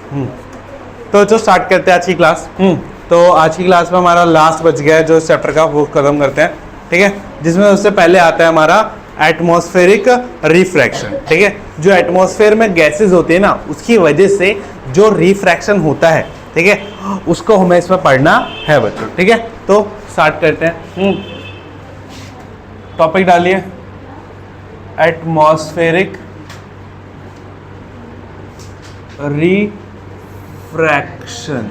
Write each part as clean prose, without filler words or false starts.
तो जो स्टार्ट करते हैं आज की क्लास। तो आज की क्लास में हमारा लास्ट बच गया है जो इस चैप्टर का, वो खत्म करते हैं, ठीक है। जिसमें उससे पहले आता है हमारा एटमॉस्फेरिक रिफ्रैक्शन, ठीक है। जो एटमॉस्फेयर में गैसेस होती है ना, उसकी वजह से जो रिफ्रैक्शन होता है, ठीक है, उसको हमें इसमें पढ़ना है बच्चों, ठीक है। तो स्टार्ट करते हैं। टॉपिक डालिए एटमॉस्फेरिक रिफ्रैक्शन,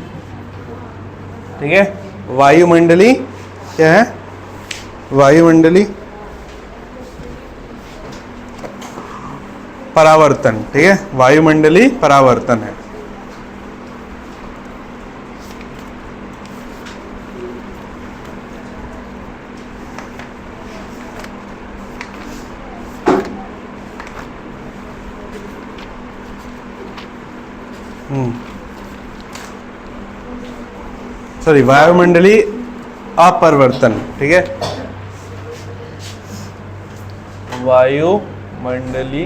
ठीक है। वायुमंडली क्या है? वायुमंडली परावर्तन, ठीक है। वायुमंडली परावर्तन है। सॉरी, वायुमंडली अपरिवर्तन, ठीक है। वायुमंडली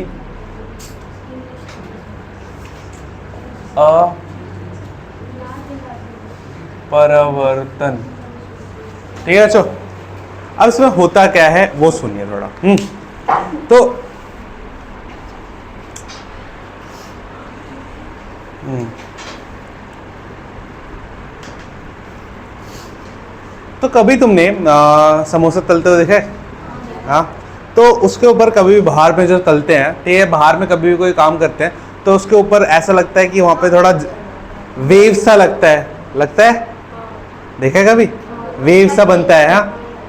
अपरिवर्तन, ठीक है बच्चों। अब इसमें होता क्या है वो सुनिए थोड़ा। तो कभी तुमने समोसा तलते हुए देखे? हाँ, तो उसके ऊपर कभी भी बाहर में जो तलते हैं, ठीक है, बाहर में कभी भी कोई काम करते हैं तो उसके ऊपर ऐसा लगता है कि वहाँ पे थोड़ा वेव सा लगता है, देखा कभी? वेव सा बनता है। हाँ,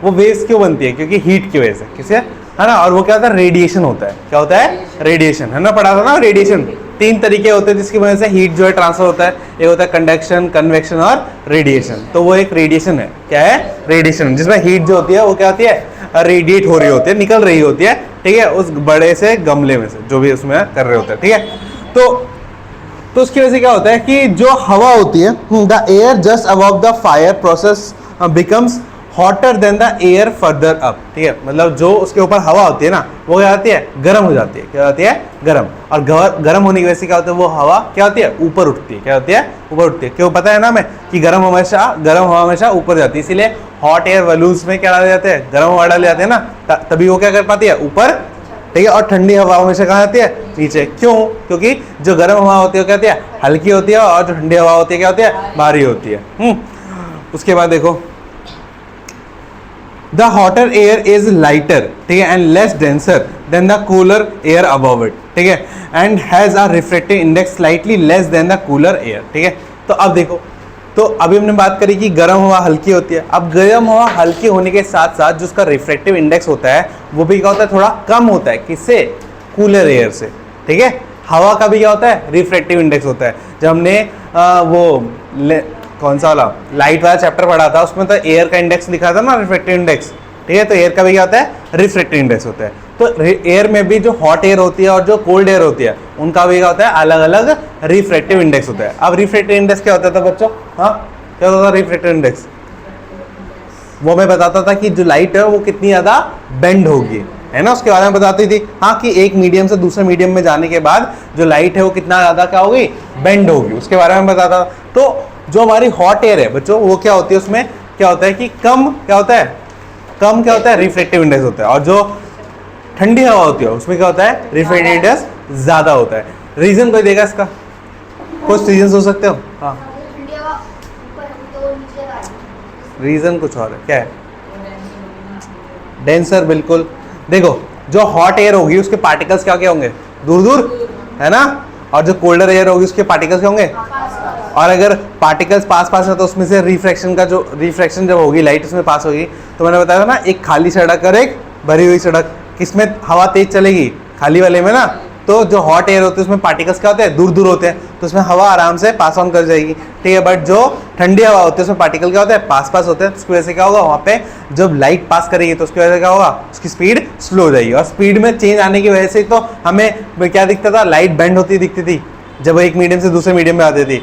वो वेव्स क्यों बनती है? क्योंकि हीट की वजह से, किसे, है ना। और वो क्या होता है? रेडिएशन होता है। क्या होता है? रेडिएशन, है ना, पढ़ा था ना रेडिएशन। 3 तरीके होते हैं जिसकी वजह से हीट जो है ट्रांसफर होता है। एक होता है कंडक्शन, कन्वेक्शन और रेडिएशन। तो वो एक रेडिएशन है। क्या है? रेडिएशन, जिसमें हीट जो होती है वो क्या होती है? रेडिएट हो रही होती है, निकल रही होती है, ठीक है, उस बड़े से गमले में से जो भी उसमें कर रहे होते हैं, ठीक है। तो उसकी वजह से क्या होता है कि जो हवा होती है, the air just above the fire process becomes hotter then the air further up, ठीक है। मतलब जो उसके ऊपर हवा होती है ना, वो क्या होती है? गर्म हो जाती है। क्या होती है? गर्म। और गर्म होने की वजह से क्या होता है? वो हवा क्या होती है? ऊपर उठती है। क्या होती है? ऊपर उठती है। क्यों? पता है ना हमें कि गर्म हवा हमेशा ऊपर जाती है, इसीलिए हॉट एयर बलून्स में क्या डाले जाते हैं? गर्म हवा डाले जाते हैं ना, तभी वो क्या कर पाती है? ऊपर, ठीक है। और ठंडी हवा हमेशा कहाँ आती है? नीचे। क्यों? क्योंकि जो गर्म हवा होती है क्या होती है? हल्की होती है, और जो ठंडी हवा होती है क्या होती है? भारी होती है। उसके बाद देखो, the hotter air is lighter, ठीक है, and less denser then the cooler air above it, ठीक है, and has a refractive index slightly less than the cooler air, ठीक है। तो अब देखो, तो अभी हमने बात करी कि गर्म हवा हल्की होती है। अब गर्म हवा हल्की होने के साथ साथ जो उसका रिफ्रैक्टिव इंडेक्स होता है वो भी क्या होता है? थोड़ा कम होता है। किससे? कूलर एयर से, ठीक है। हवा का भी क्या होता है? रिफ्रैक्टिव इंडेक्स होता है। जब हमने कौन सा वाला लाइट वाला चैप्टर पढ़ा था, उसमें तो एयर का इंडेक्स लिखा था ना, रिफ्रैक्टिव इंडेक्स, ठीक है। तो एयर का भी क्या होता है? रिफ्रैक्टिव इंडेक्स होता है। तो एयर में भी जो हॉट एयर होती है और जो कोल्ड एयर होती है, उनका भी क्या होता है? अलग अलग रिफ्रैक्टिव इंडेक्स होता है। अब रिफ्रैक्टिव इंडेक्स क्या होता था बच्चों? हाँ, क्या होता था रिफ्रैक्टिव इंडेक्स? वो मैं बताता था कि जो लाइट है वो कितनी ज्यादा बेंड होगी, है ना, उसके बारे में बताती थी। हाँ, कि एक मीडियम से दूसरे मीडियम में जाने के बाद जो लाइट है वो कितना ज्यादा क्या होगी? बेंड होगी, उसके बारे में बताता। तो जो हमारी हॉट एयर है बच्चों, वो क्या होती है? उसमें क्या होता है कि कम क्या होता है? कम क्या होता है? रिफ्रैक्टिव इंडेक्स होता है। और जो ठंडी हवा होती है उसमें क्या होता है? रिफ्रैक्टिव इंडेक्स ज्यादा होता है। रीजन कोई देगा इसका? कुछ रीजन हो सकते हो? हाँ, रीजन कुछ और है। क्या है? डेंसर, बिल्कुल। देखो, जो हॉट एयर होगी उसके पार्टिकल्स क्या क्या होंगे? दूर दूर, है ना। और जो कोल्डर एयर होगी उसके पार्टिकल्स क्या होंगे? और अगर पार्टिकल्स पास पास है तो उसमें से रिफ्रैक्शन जब होगी, लाइट उसमें पास होगी, तो मैंने बताया था ना, एक खाली सड़क और एक भरी हुई सड़क, किसमें हवा तेज चलेगी? खाली वाले में ना। तो जो हॉट एयर होती है उसमें पार्टिकल्स क्या होते हैं? दूर दूर होते हैं, तो उसमें हवा आराम से पास ऑन कर जाएगी, ठीक है। बट जो ठंडी हवा होती है उसमें पार्टिकल क्या होते हैं? पास पास होते हैं। उसकी वजह से क्या होगा? वहाँ पे जब लाइट पास करेगी तो उसकी वजह से क्या होगा? उसकी स्पीड स्लो हो जाएगी। और स्पीड में चेंज आने की वजह से तो हमें क्या दिखता था? लाइट बेंड होती दिखती थी जब एक मीडियम से दूसरे मीडियम में आती थी।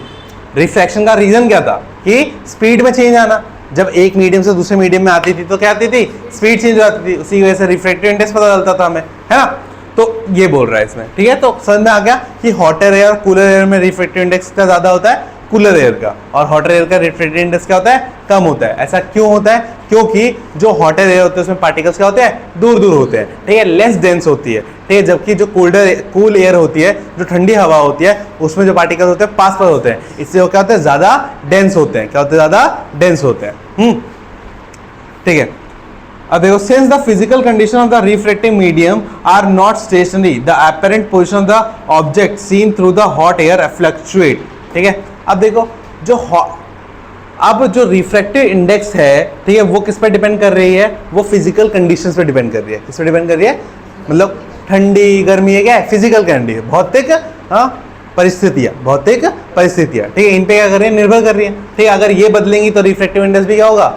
रिफ्रैक्शन का रीजन क्या था? कि स्पीड में चेंज आना। जब एक मीडियम से दूसरे मीडियम में आती थी तो क्या आती थी? स्पीड चेंज हो जाती थी। उसी वजह से रिफ्रैक्टिव इंडेक्स पता चलता था हमें, है ना। तो ये बोल रहा है इसमें, ठीक है। तो समझ में आ गया कि हॉटर एयर और कूलर एयर में रिफ्रैक्टिव इंडेक्स कितना ज्यादा होता है, कूलर एयर का, और हॉटर एयर का रिफ्रैक्टिव इंडेक्स क्या होता है, कम होता है। ऐसा क्यों होता है, क्योंकि जो हॉटर एयर होते हैं उसमें पार्टिकल्स क्या होते हैं, दूर दूर होते हैं, ठीक है, लेस डेंस होती है, ठीक है। जबकि जो कूल एयर होती है, जो ठंडी हवा होती है, उसमें जो पार्टिकल्स होते हैं पास पास होते हैं, इससे वो क्या होते हैं, ज्यादा डेंस होते हैं। क्या होते हैं, ज्यादा डेंस होते हैं। ठीक है। अब देखो, since the physical condition of the refractive medium are not stationary, the apparent position of the object seen through the hot air fluctuate, ठीक है। अब देखो, अब जो रिफ्रैक्टिव इंडेक्स है, ठीक है, वो किस पे डिपेंड कर रही है, वो फिजिकल कंडीशंस पे डिपेंड कर रही है। किस पे डिपेंड कर रही है, मतलब ठंडी गर्मी है, क्या है, फिजिकल कंडीशन, भौतिक परिस्थितियां, भौतिक परिस्थितियां, ठीक है, इन पे क्या कर रही है, निर्भर कर रही है, ठीक है। अगर ये बदलेंगी तो रिफ्रैक्टिव इंडेक्स भी क्या होगा,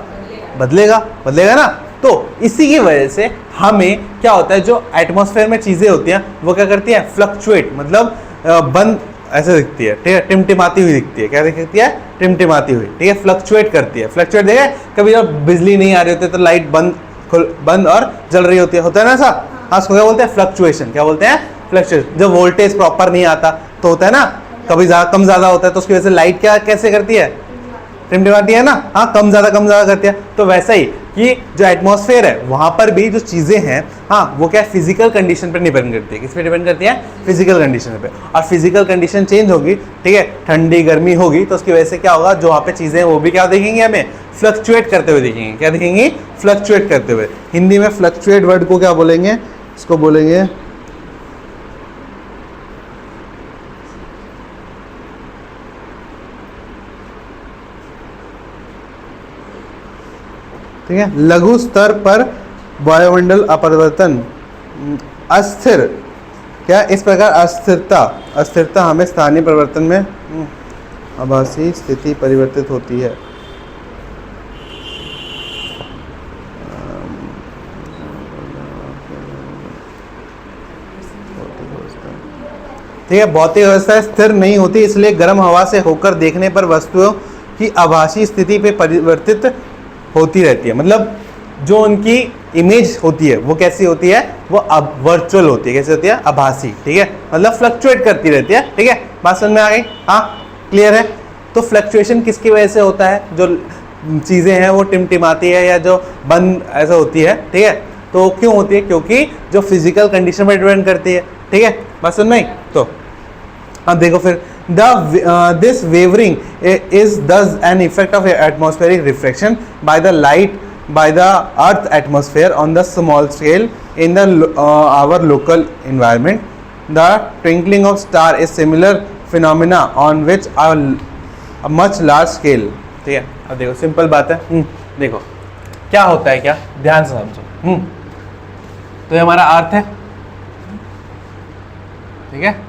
बदलेगा ना। तो इसी की वजह से हमें क्या होता है, जो एटमॉस्फेयर में चीजें होती हैं वो क्या करती हैं, फ्लक्चुएट, मतलब बंद ऐसे दिखती है, ठीक है, टिमटिमाती हुई दिखती है। क्या दिखती है, टिमटिमाती हुई, ठीक है, फ्लक्चुएट करती है। फ्लक्चुएट देखा, कभी जब बिजली नहीं आ रही होती है तो लाइट बंद और जल रही होती है, होता है ना ऐसा। हाँ, उसको क्या बोलते हैं, फ्लक्चुएशन। क्या बोलते हैं, फ्लक्चुएशन। जब वोल्टेज प्रॉपर नहीं आता तो होता है ना, कभी कम ज्यादा होता है, तो उसकी वजह से लाइट क्या कैसे करती है, टिमटिमाती है ना। हाँ, कम ज्यादा करती है। तो वैसा ही कि जो एटमॉस्फेयर है वहां पर भी जो चीजें हैं, हाँ, वो क्या फिजिकल कंडीशन पर डिपेंड करती है। किस पे डिपेंड करती है, फिजिकल कंडीशन पे। और फिजिकल कंडीशन चेंज होगी, ठीक है, ठंडी गर्मी होगी, तो उसकी वजह से क्या होगा, जो वहाँ पे चीजें हैं वो भी क्या दिखेंगी, हमें फ्लक्चुएट करते हुए दिखेंगी। क्या दिखेंगी, फ्लक्चुएट करते हुए। हिंदी में फ्लक्चुएट वर्ड को क्या बोलेंगे, इसको बोलेंगे ठीक है, लघु स्तर पर वायुमंडल अपरिवर्तन, अस्थिर, क्या इस प्रकार अस्थिरता हमें स्थानीय परिवर्तन में आभासी स्थिति परिवर्तित होती है। ठीक है, भौतिक व्यवस्था स्थिर नहीं होती, इसलिए गर्म हवा से होकर देखने पर वस्तुओं की आभासी स्थिति पे परिवर्तित होती रहती है। मतलब जो उनकी इमेज होती है वो कैसी होती है, वो अब वर्चुअल होती है। कैसे होती है, आभासी, ठीक है, मतलब फ्लक्चुएट करती रहती है। ठीक है, बात समझ में आ गई, हाँ, क्लियर है। तो फ्लक्चुएशन किसकी वजह से होता है, जो चीज़ें हैं वो टिमटिमाती है या जो बंद ऐसा होती है, ठीक है। तो क्यों होती है, क्योंकि जो फिजिकल कंडीशन पर डिपेंड करती है। ठीक है, बात समझ में आई। तो अब देखो फिर, this wavering is thus an effect of atmospheric refraction by the light by the earth atmosphere on the small scale in the our local environment. The twinkling of star is similar phenomena on which a much large scale. ठीक है, अब देखो simple बात है। देखो क्या होता है, क्या ध्यान से समझो। तो ये हमारा अर्थ है, ठीक है,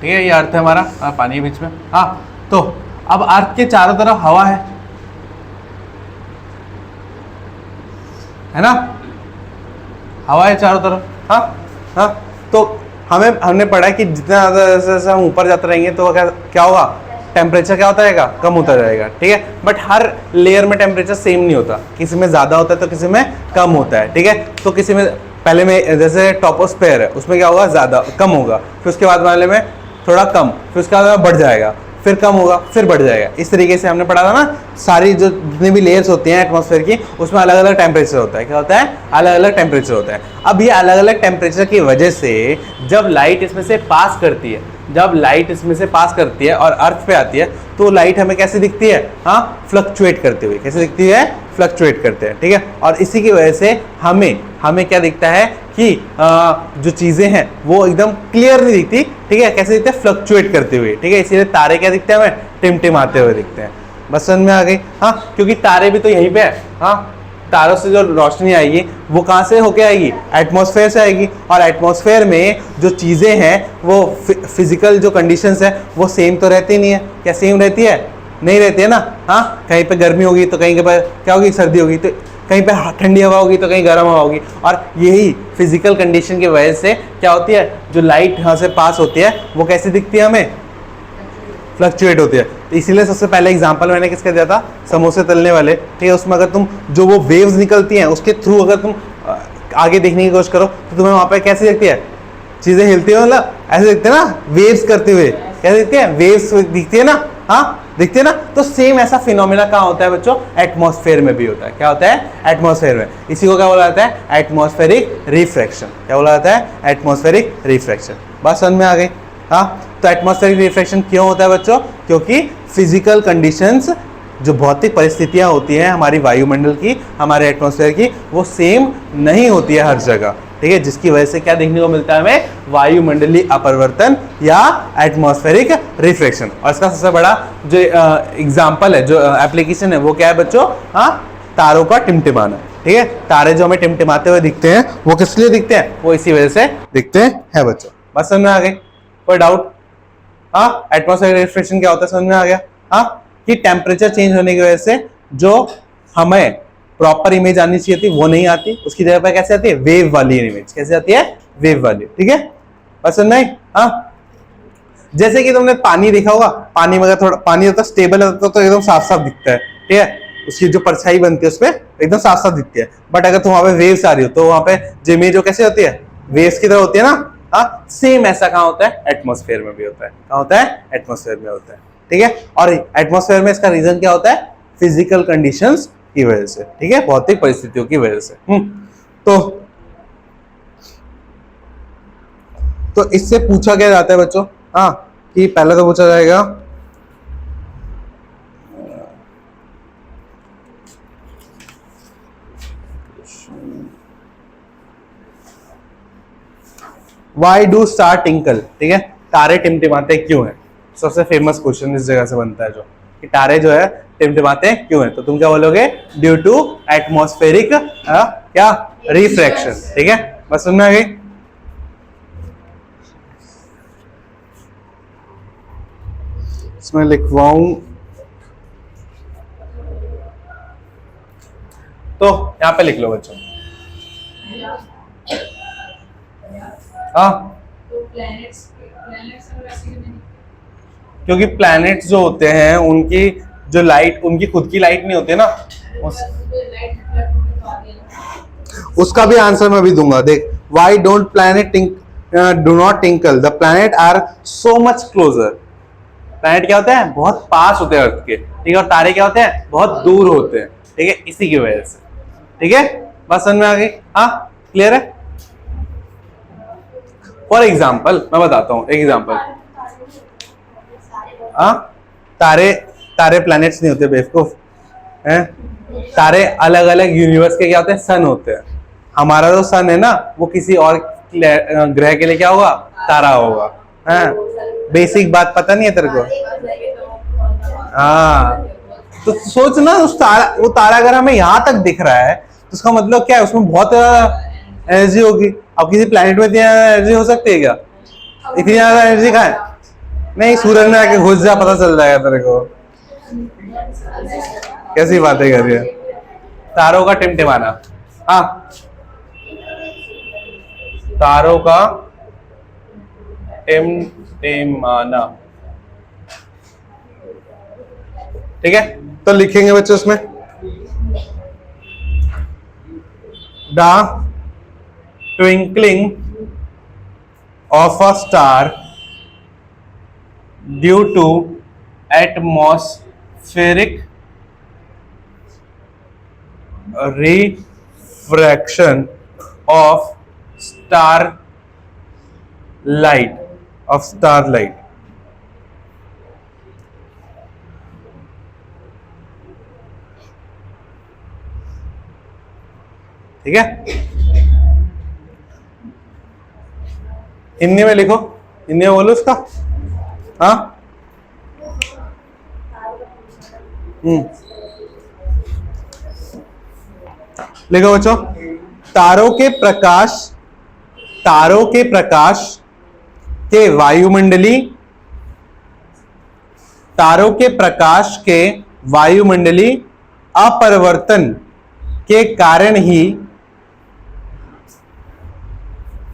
ठीक है, ये अर्थ है हमारा, पानी के बीच में। हाँ, तो अब अर्थ के चारों तरफ हवा है ना, हवा है चारों तरफ। हाँ हाँ, तो हमने पढ़ा है कि जितना ज़्यादा जैसे हम ऊपर जाते रहेंगे तो क्या होगा, टेम्परेचर क्या होता रहेगा, कम होता जाएगा। ठीक है, बट हर लेयर में टेम्परेचर सेम नहीं होता, किसी में ज़्यादा होता है तो किसी में कम होता है। ठीक है, तो किसी में पहले में जैसे टॉपोस्फेयर है उसमें क्या होगा, ज़्यादा कम होगा, फिर उसके बाद वाले में थोड़ा कम, फिर उसके बाद बढ़ जाएगा, फिर कम होगा, फिर बढ़ जाएगा। इस तरीके से हमने पढ़ा था ना, सारी जो जितनी भी लेयर्स होती हैं एटमॉस्फेयर की, उसमें अलग अलग टेम्परेचर होता है। क्या होता है, अलग अलग टेम्परेचर होता है। अब ये अलग अलग टेम्परेचर की वजह से जब लाइट इसमें से पास करती है, और अर्थ पे आती है, तो लाइट हमें कैसे दिखती है, हाँ, फ्लक्चुएट करते हुए। कैसे दिखती है, फ्लक्चुएट करते हैं। ठीक है, और इसी की वजह से हमें क्या दिखता है कि जो चीज़ें हैं वो एकदम क्लियर नहीं दिखती। ठीक है, कैसे दिखते हैं, फ्लक्चुएट करते हुए। ठीक है, इसीलिए तारे क्या दिखते हैं, हमें टिमटिमाते हुए दिखते हैं। बस समझ में आ गई। हाँ, क्योंकि तारे भी तो यहीं पे है। हाँ, तारों से जो रोशनी आएगी वो कहाँ से होके आएगी, एटमॉस्फेयर से आएगी। और एटमॉस्फेयर में जो चीज़ें हैं वो फिजिकल जो कंडीशंस है वो सेम तो रहती नहीं है। क्या सेम रहती है, नहीं रहती है ना। हाँ, कहीं पे गर्मी होगी तो कहीं पे क्या होगी, सर्दी होगी, तो कहीं पे ठंडी हवा होगी तो कहीं गर्म हवा होगी। और यही फिजिकल कंडीशन की वजह से क्या होती है, जो लाइट यहाँ से पास होती है वो कैसी दिखती है, हमें फ्लक्चुएट होती है। तो इसीलिए सबसे पहले एग्जांपल मैंने किसका दिया था, समोसे तलने वाले। ठीक है, उसमें अगर तुम जो वो वेव्स निकलती हैं उसके थ्रू अगर तुम आगे देखने की कोशिश करो तो तुम्हें वहां पे कैसी दिखती है, चीजें हिलती है, मतलब ऐसे दिखते हैं ना, वेव्स करते हुए, कैसे दिखती है, वेव्स दिखती है ना, हाँ दिखती है ना। तो सेम ऐसा फिनोमेना कहाँ होता है बच्चों, एटमॉस्फेयर में भी होता है। क्या होता है, एटमॉस्फेयर में। इसी को क्या बोला जाता है, एटमॉस्फेरिक रिफ्रैक्शन। क्या बोला जाता है, एटमॉस्फेरिक रिफ्रैक्शन। बात समझ में आ गई, हाँ। तो एटमॉस्फेरिक रिफ्रैक्शन क्यों होता है बच्चों, क्योंकि फिजिकल कंडीशंस, जो भौतिक परिस्थितियां होती हैं हमारी वायुमंडल की, हमारे एटमॉस्फेयर की, वो सेम नहीं होती है हर जगह, ठीक है। जिसकी वजह से क्या देखने को मिलता है हमें, वायुमंडलीय अपरिवर्तन या एटमॉस्फेरिक रिफ्रैक्शन। और इसका सबसे बड़ा जो एग्जांपल है, जो एप्लीकेशन है, वो क्या है बच्चों, हाँ, तारों का टिमटिमाना, ठीक है। तारे जो हमें टिमटिमाते हुए दिखते हैं, वो किस लिए दिखते हैं, वो इसी वजह से दिखते हैं बच्चों। बस समझ में आ गई, कोई डाउट, हाँ। एटमॉस्फेरिक रिफ्रैक्शन क्या होता है, समझ में आ गया, हाँ, कि टेम्परेचर चेंज होने की वजह से जो हमें प्रॉपर इमेज आनी चाहिए थी वो नहीं आती, उसकी जगह पर कैसे आती है, वेव वाली इमेज। कैसे आती है, वेव वाली, ठीक है। पसंद नहीं, हाँ। जैसे कि तुमने पानी देखा होगा, पानी में अगर थोड़ा पानी होता स्टेबल होता तो एकदम साफ साफ दिखता है, ठीक है, उसकी जो परछाई बनती है उसमें एकदम साफ साफ दिखती है। बट अगर तुम वहां पे वेव्स आ रही हो तो वहां पे जो इमेज हो कैसे होती है, वेव्स की तरह होती है ना, हाँ। सेम ऐसा कहाँ होता है, एटमॉस्फेयर में भी होता है। कहाँ होता है, एटमॉस्फेयर में होता है, ठीक है। और एटमॉस्फेयर में इसका रीजन क्या होता है, फिजिकल कंडीशंस की वजह से, ठीक है, भौतिक परिस्थितियों की वजह से। तो इससे पूछा क्या जाता है बच्चों, हाँ, कि पहले तो पूछा जाएगा वाई डू स्टार टिंकल, ठीक है, तारे टिमटिमाते क्यों हैं। सबसे फेमस क्वेश्चन इस जगह से बनता है, जो कि तारे जो है टिमटिमाते क्यों हैं। तो तुम क्या बोलोगे, ड्यू टू एटमॉस्फेरिक क्या रिफ्रैक्शन, ठीक है। बस समझ में आ गई। इसमें लिखवाऊं तो यहां पे लिख लो बच्चों, हाँ। क्योंकि प्लैनेट्स जो होते हैं उनकी जो लाइट, उनकी खुद की लाइट नहीं होती ना, उसका भी आंसर मैं भी दूंगा। देख, why don't planet do not twinkle, the planet are so much closer. Planet क्या होते हैं, बहुत पास होते हैं अर्थ के, ठीक है, और तारे क्या होते हैं, बहुत दूर होते हैं, ठीक है, इसी की वजह से, ठीक है। बात समझ में आ गई, हाँ, क्लियर है। फॉर एग्जाम्पल मैं बताता हूं, एक एग्जाम्पल, हाँ, तारे तारे प्लैनेट्स नहीं होते बेवकूफ हैं। तारे अलग अलग यूनिवर्स के क्या होते हैं, सन होते हैं। हमारा जो सन है ना, वो किसी और ग्रह के लिए क्या होगा, तारा होगा, हाँ। बेसिक बात पता नहीं है तेरे को, हाँ। तो सोच ना, वो तारा अगर हमें यहां तक दिख रहा है तो उसका मतलब क्या है, उसमें बहुत एनर्जी होगी। अब किसी प्लैनेट में इतनी एनर्जी हो सकती है क्या, इतनी ज्यादा एनर्जी कहाँ है, नहीं, सूरज में आके घुस जा, पता चल जाएगा तेरे को। कैसी बातें कर रही है, तारों का टिमटिमाना, हाँ, तारों का टिमटिमाना, ठीक है। तो लिखेंगे बच्चों इसमें, the twinkling of a star due to atmospheric refraction of starlight, ठीक है। हिंदी में लिखो, हिंदी में बोलो उसका, हाँ। लिखो बच्चों, तारों के प्रकाश के वायुमंडलीय अपरिवर्तन के कारण ही,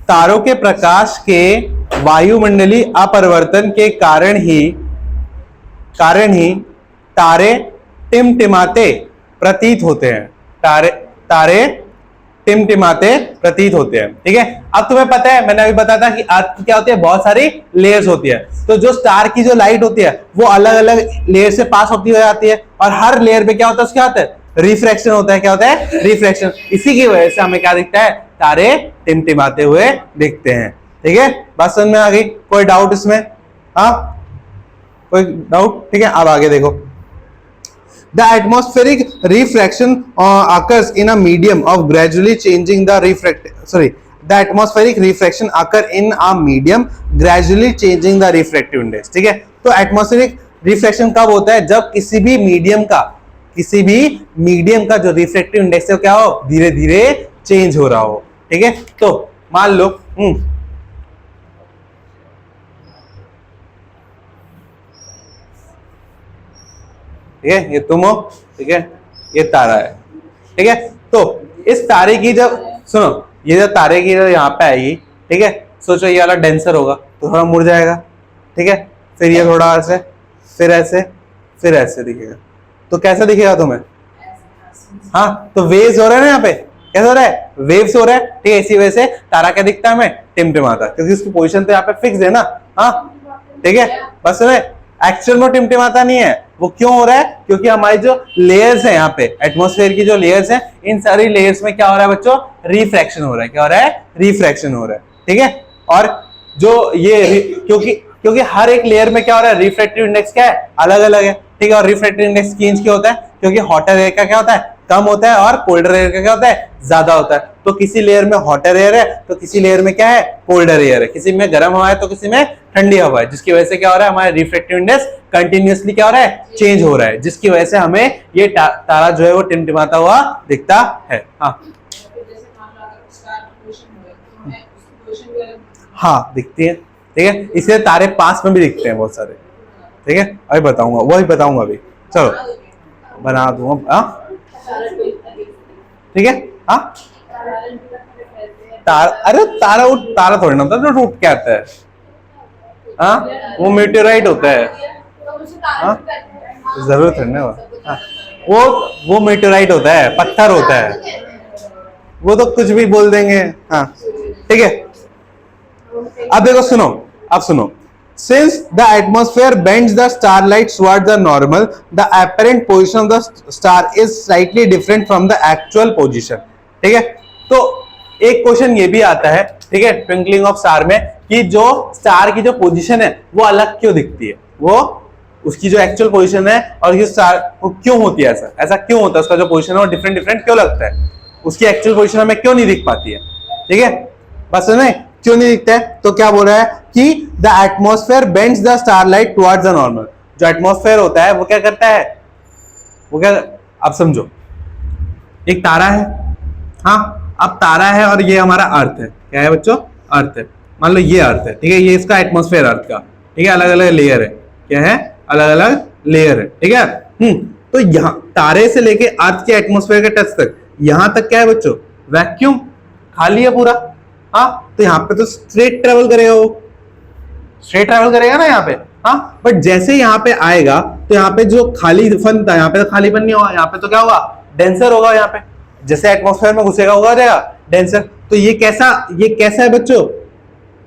तारों के प्रकाश के वायुमंडलीय अपरिवर्तन के कारण ही तारे टिमटिमाते प्रतीत होते हैं। तारे टिमटिमाते प्रतीत होते हैं। ठीक है, अब तुम्हें पता है, मैंने अभी बताया था कि अर्थ की क्या होती है, बहुत सारी लेयर्स होती है। तो जो स्टार की जो लाइट होती है वो अलग अलग लेयर से पास होती हो जाती है, और हर लेयर पे क्या होता है, उसके होता है रिफ्रैक्शन होता है। क्या होता है, रिफ्रैक्शन। इसी की वजह से हमें क्या दिखता है, तारे टिमटिमाते हुए दिखते हैं। ठीक है, बात समझ में आ गई? कोई डाउट इसमें? हाँ, कोई डाउट? ठीक है, अब आगे देखो। The atmospheric refraction occurs in a medium of gradually changing the the atmospheric refraction occur in a medium gradually changing the refractive index। ठीक है, तो atmospheric refraction कब होता है, जब किसी भी मीडियम का जो रिफ्रैक्टिव इंडेक्स है क्या हो, धीरे धीरे चेंज हो रहा हो। ठीक है, तो मान लो ठीक है, ये तुम हो, ठीक है, ये तारा है। ठीक है, तो इस तारे की जब सुनो, ये जो तारे की जो यहाँ पे आएगी, ठीक है, सोचो ये वाला डेंसर होगा तो थोड़ा मुड़ जाएगा। ठीक है, फिर ये थोड़ा ऐसे, फिर ऐसे, फिर ऐसे दिखेगा। तो कैसा दिखेगा तुम्हें? हाँ, तो वेव्स हो रहे हैं ना यहाँ पे, कैसा हो रहा है, वेव्स हो रहा है। ठीक है, इसी वजह से तारा क्या दिखता है हमें, टिमटिमाता, क्योंकि उसकी पोजीशन तो यहाँ पे फिक्स है ना। हाँ, ठीक है, बस सुने, एक्चुअल में टिमटिमाता नहीं है। वो क्यों हो रहा है, क्योंकि हमारी जो लेयर्स है यहाँ पे, एटमॉस्फेयर की जो लेयर्स हैं, इन सारी लेयर्स में क्या हो रहा है बच्चों, रिफ्रैक्शन हो रहा है। क्या हो रहा है, रिफ्रैक्शन हो रहा है। ठीक है, और जो ये क्योंकि हर एक लेयर में क्या हो रहा है, रिफ्रैक्टिव इंडेक्स क्या है, अलग अलग है। ठीक है, और रिफ्रैक्टिव इंडेक्स चेंज क्यों होता है, क्योंकि हॉटर एयर का क्या होता है, कम होता है, और कोल्डर एयर का क्या होता है, ज्यादा होता है। तो किसी लेयर में हॉटर एयर है तो किसी लेयर में क्या है, कोल्डर एयर है। किसी में गर्म हवा है तो किसी में ठंडी हवा है, जिसकी वजह से क्या हो रहा है, हमारा रिफ्रैक्टिव इंडेक्स कंटिन्यूअसली क्या हो रहा है, चेंज हो रहा है, जिसकी वजह से हमें ये तारा जो है वो टिमटिमाता हुआ दिखता है। हाँ, दिखती है। ठीक है, इसलिए तारे पास में भी दिखते हैं बहुत सारे। ठीक है, अभी बताऊंगा, वही बताऊंगा अभी। चलो बना दूंगा। ठीक है, हाँ, अरे तारा थोड़ी ना होता है जो टूट के आता है। हाँ, वो मीटेराइट होता है। हाँ, जरूरत है ना, वो मीटेराइट होता है, पत्थर होता है, वो तो कुछ भी बोल देंगे। हाँ, ठीक है, अब देखो, सुनो, अब सुनो। Since the atmosphere bends the starlight towards the normal, the apparent position of the star is slightly different from the actual position। ठीक है, तो एक क्वेश्चन ये भी आता है, ठीक है, ट्विंकलिंग ऑफ स्टार में, कि जो स्टार की जो पोजीशन है वो अलग क्यों दिखती है, वो उसकी जो एक्चुअल पोजीशन है और ये स्टार वो क्यों होती है, ऐसा क्यों होता है, उसका जो पोजीशन है वो डिफरेंट डिफरेंट क्यों लगता है, उसकी एक्चुअल पोजीशन हमें क्यों नहीं दिख पाती है। ठीक है, बस नहीं, क्यों नहीं दिखता है, तो क्या बोल रहा है कि the atmosphere bends the starlight towards the normal. जो एटमॉस्फेयर होता है वो क्या करता है, वो क्या, अब समझो, एक तारा है। हाँ, अब तारा है और ये हमारा अर्थ है। क्या है बच्चों, अर्थ है। मान लो ये अर्थ है, ठीक है, ये इसका एटमॉस्फेयर अर्थ का, ठीक है, अलग अलग लेयर है। क्या है, अलग अलग लेयर है। ठीक है, तो यहाँ तारे से लेके अर्थ के एटमॉस्फेयर के टच तक, यहां तक क्या है बच्चों, वैक्यूम, खाली है पूरा। हाँ, तो यहाँ पे तो स्ट्रेट ट्रेवल करेगा, वो स्ट्रेट ट्रेवल करेगा ना यहाँ पे। हाँ, बट जैसे यहाँ पे आएगा तो यहाँ पे जो खालीपन था, यहाँ पे तो खालीपन नहीं होगा, यहाँ पे तो क्या होगा, डेंसर होगा। यहाँ पे जैसे एटमॉस्फेयर में घुसेगा होगा जाएगा डेंसर। तो ये कैसा है बच्चों,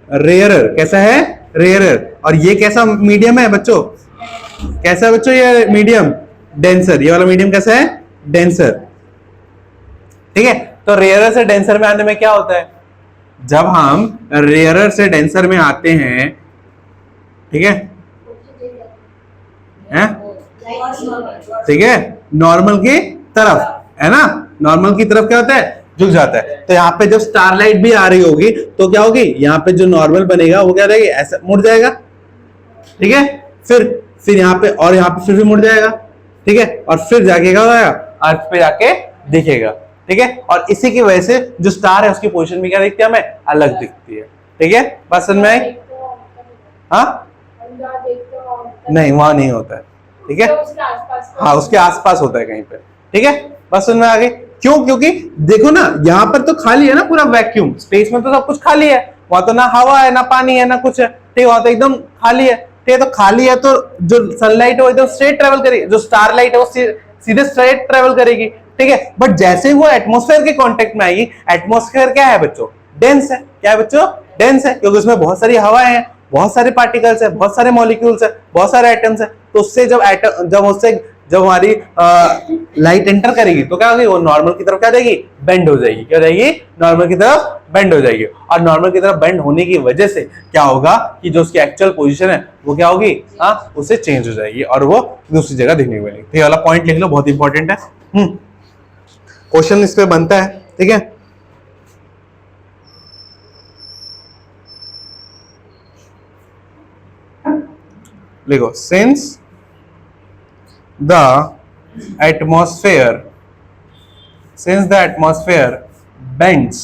रेयरर। कैसा है, रेयरर। और ये कैसा मीडियम है बच्चों, कैसा है बच्चों, ये मीडियम, डेंसर। ये वाला मीडियम कैसा है, डेंसर। ठीक है, तो रेयरर से डेंसर में आने में क्या होता है, जब हम रेयरर से डेंसर में आते हैं, ठीक है, ठीक है, नॉर्मल की तरफ, है ना, नॉर्मल की तरफ क्या होता है, झुक जाता है। तो यहाँ पे जब स्टारलाइट भी आ रही होगी तो क्या होगी, यहाँ पे जो नॉर्मल बनेगा वो क्या रहेगी, ऐसा मुड़ जाएगा। ठीक है, फिर यहाँ पे, और यहाँ पे फिर भी मुड़ जाएगा। ठीक है, और फिर जाके क्या होगा, अर्थ पे जाके दिखेगा। ठीक है, और इसी की वजह से जो स्टार है उसकी पोजीशन भी क्या दिखती है, हमें अलग दिखती है। ठीक है, बात समझ में आई? हाँ, नहीं, वहां नहीं होता है। ठीक है, हाँ, उसके आसपास होता है कहीं पे। ठीक है, बस समझ में आ गई? क्यों, क्योंकि देखो ना, यहाँ पर तो खाली है ना, पूरा वैक्यूम, स्पेस में तो सब कुछ खाली है, वहां तो ना हवा है, ना पानी है, ना कुछ है। ठीक है, वहां तो एकदम खाली है। ठीक है, तो खाली है तो जो सनलाइट है वो एकदम स्ट्रेट ट्रेवल करेगी, जो स्टारलाइट है वो सीधे स्ट्रेट ट्रेवल करेगी। ठीक है। बट जैसे ही वो एटमॉस्फेयर के कांटेक्ट में आएगी, एटमॉस्फेयर क्या है बच्चों, डेंस है। क्या है बच्चों, डेंस है, क्योंकि उसमें बहुत सारी हवाएं हैं, बहुत सारे पार्टिकल्स है, बहुत सारे मॉलिक्यूल्स है, बहुत सारे एटम्स है। तो उससे जब हमारी लाइट एंटर करेगी तो क्या होगी, वो नॉर्मल की तरफ क्या देगी, बेंड हो जाएगी। क्या हो जाएगी, नॉर्मल की तरफ बेंड हो जाएगी। और नॉर्मल की तरफ बेंड होने की वजह से क्या होगा कि जो उसकी एक्चुअल पोजीशन है वो क्या होगी, उससे चेंज हो जाएगी और वो दूसरी जगह दिखने को मिलेगी। ये वाला पॉइंट लिख लो, बहुत इंपॉर्टेंट है। क्वेश्चन इस पे बनता है, ठीक है। लिखो, since the atmosphere bends,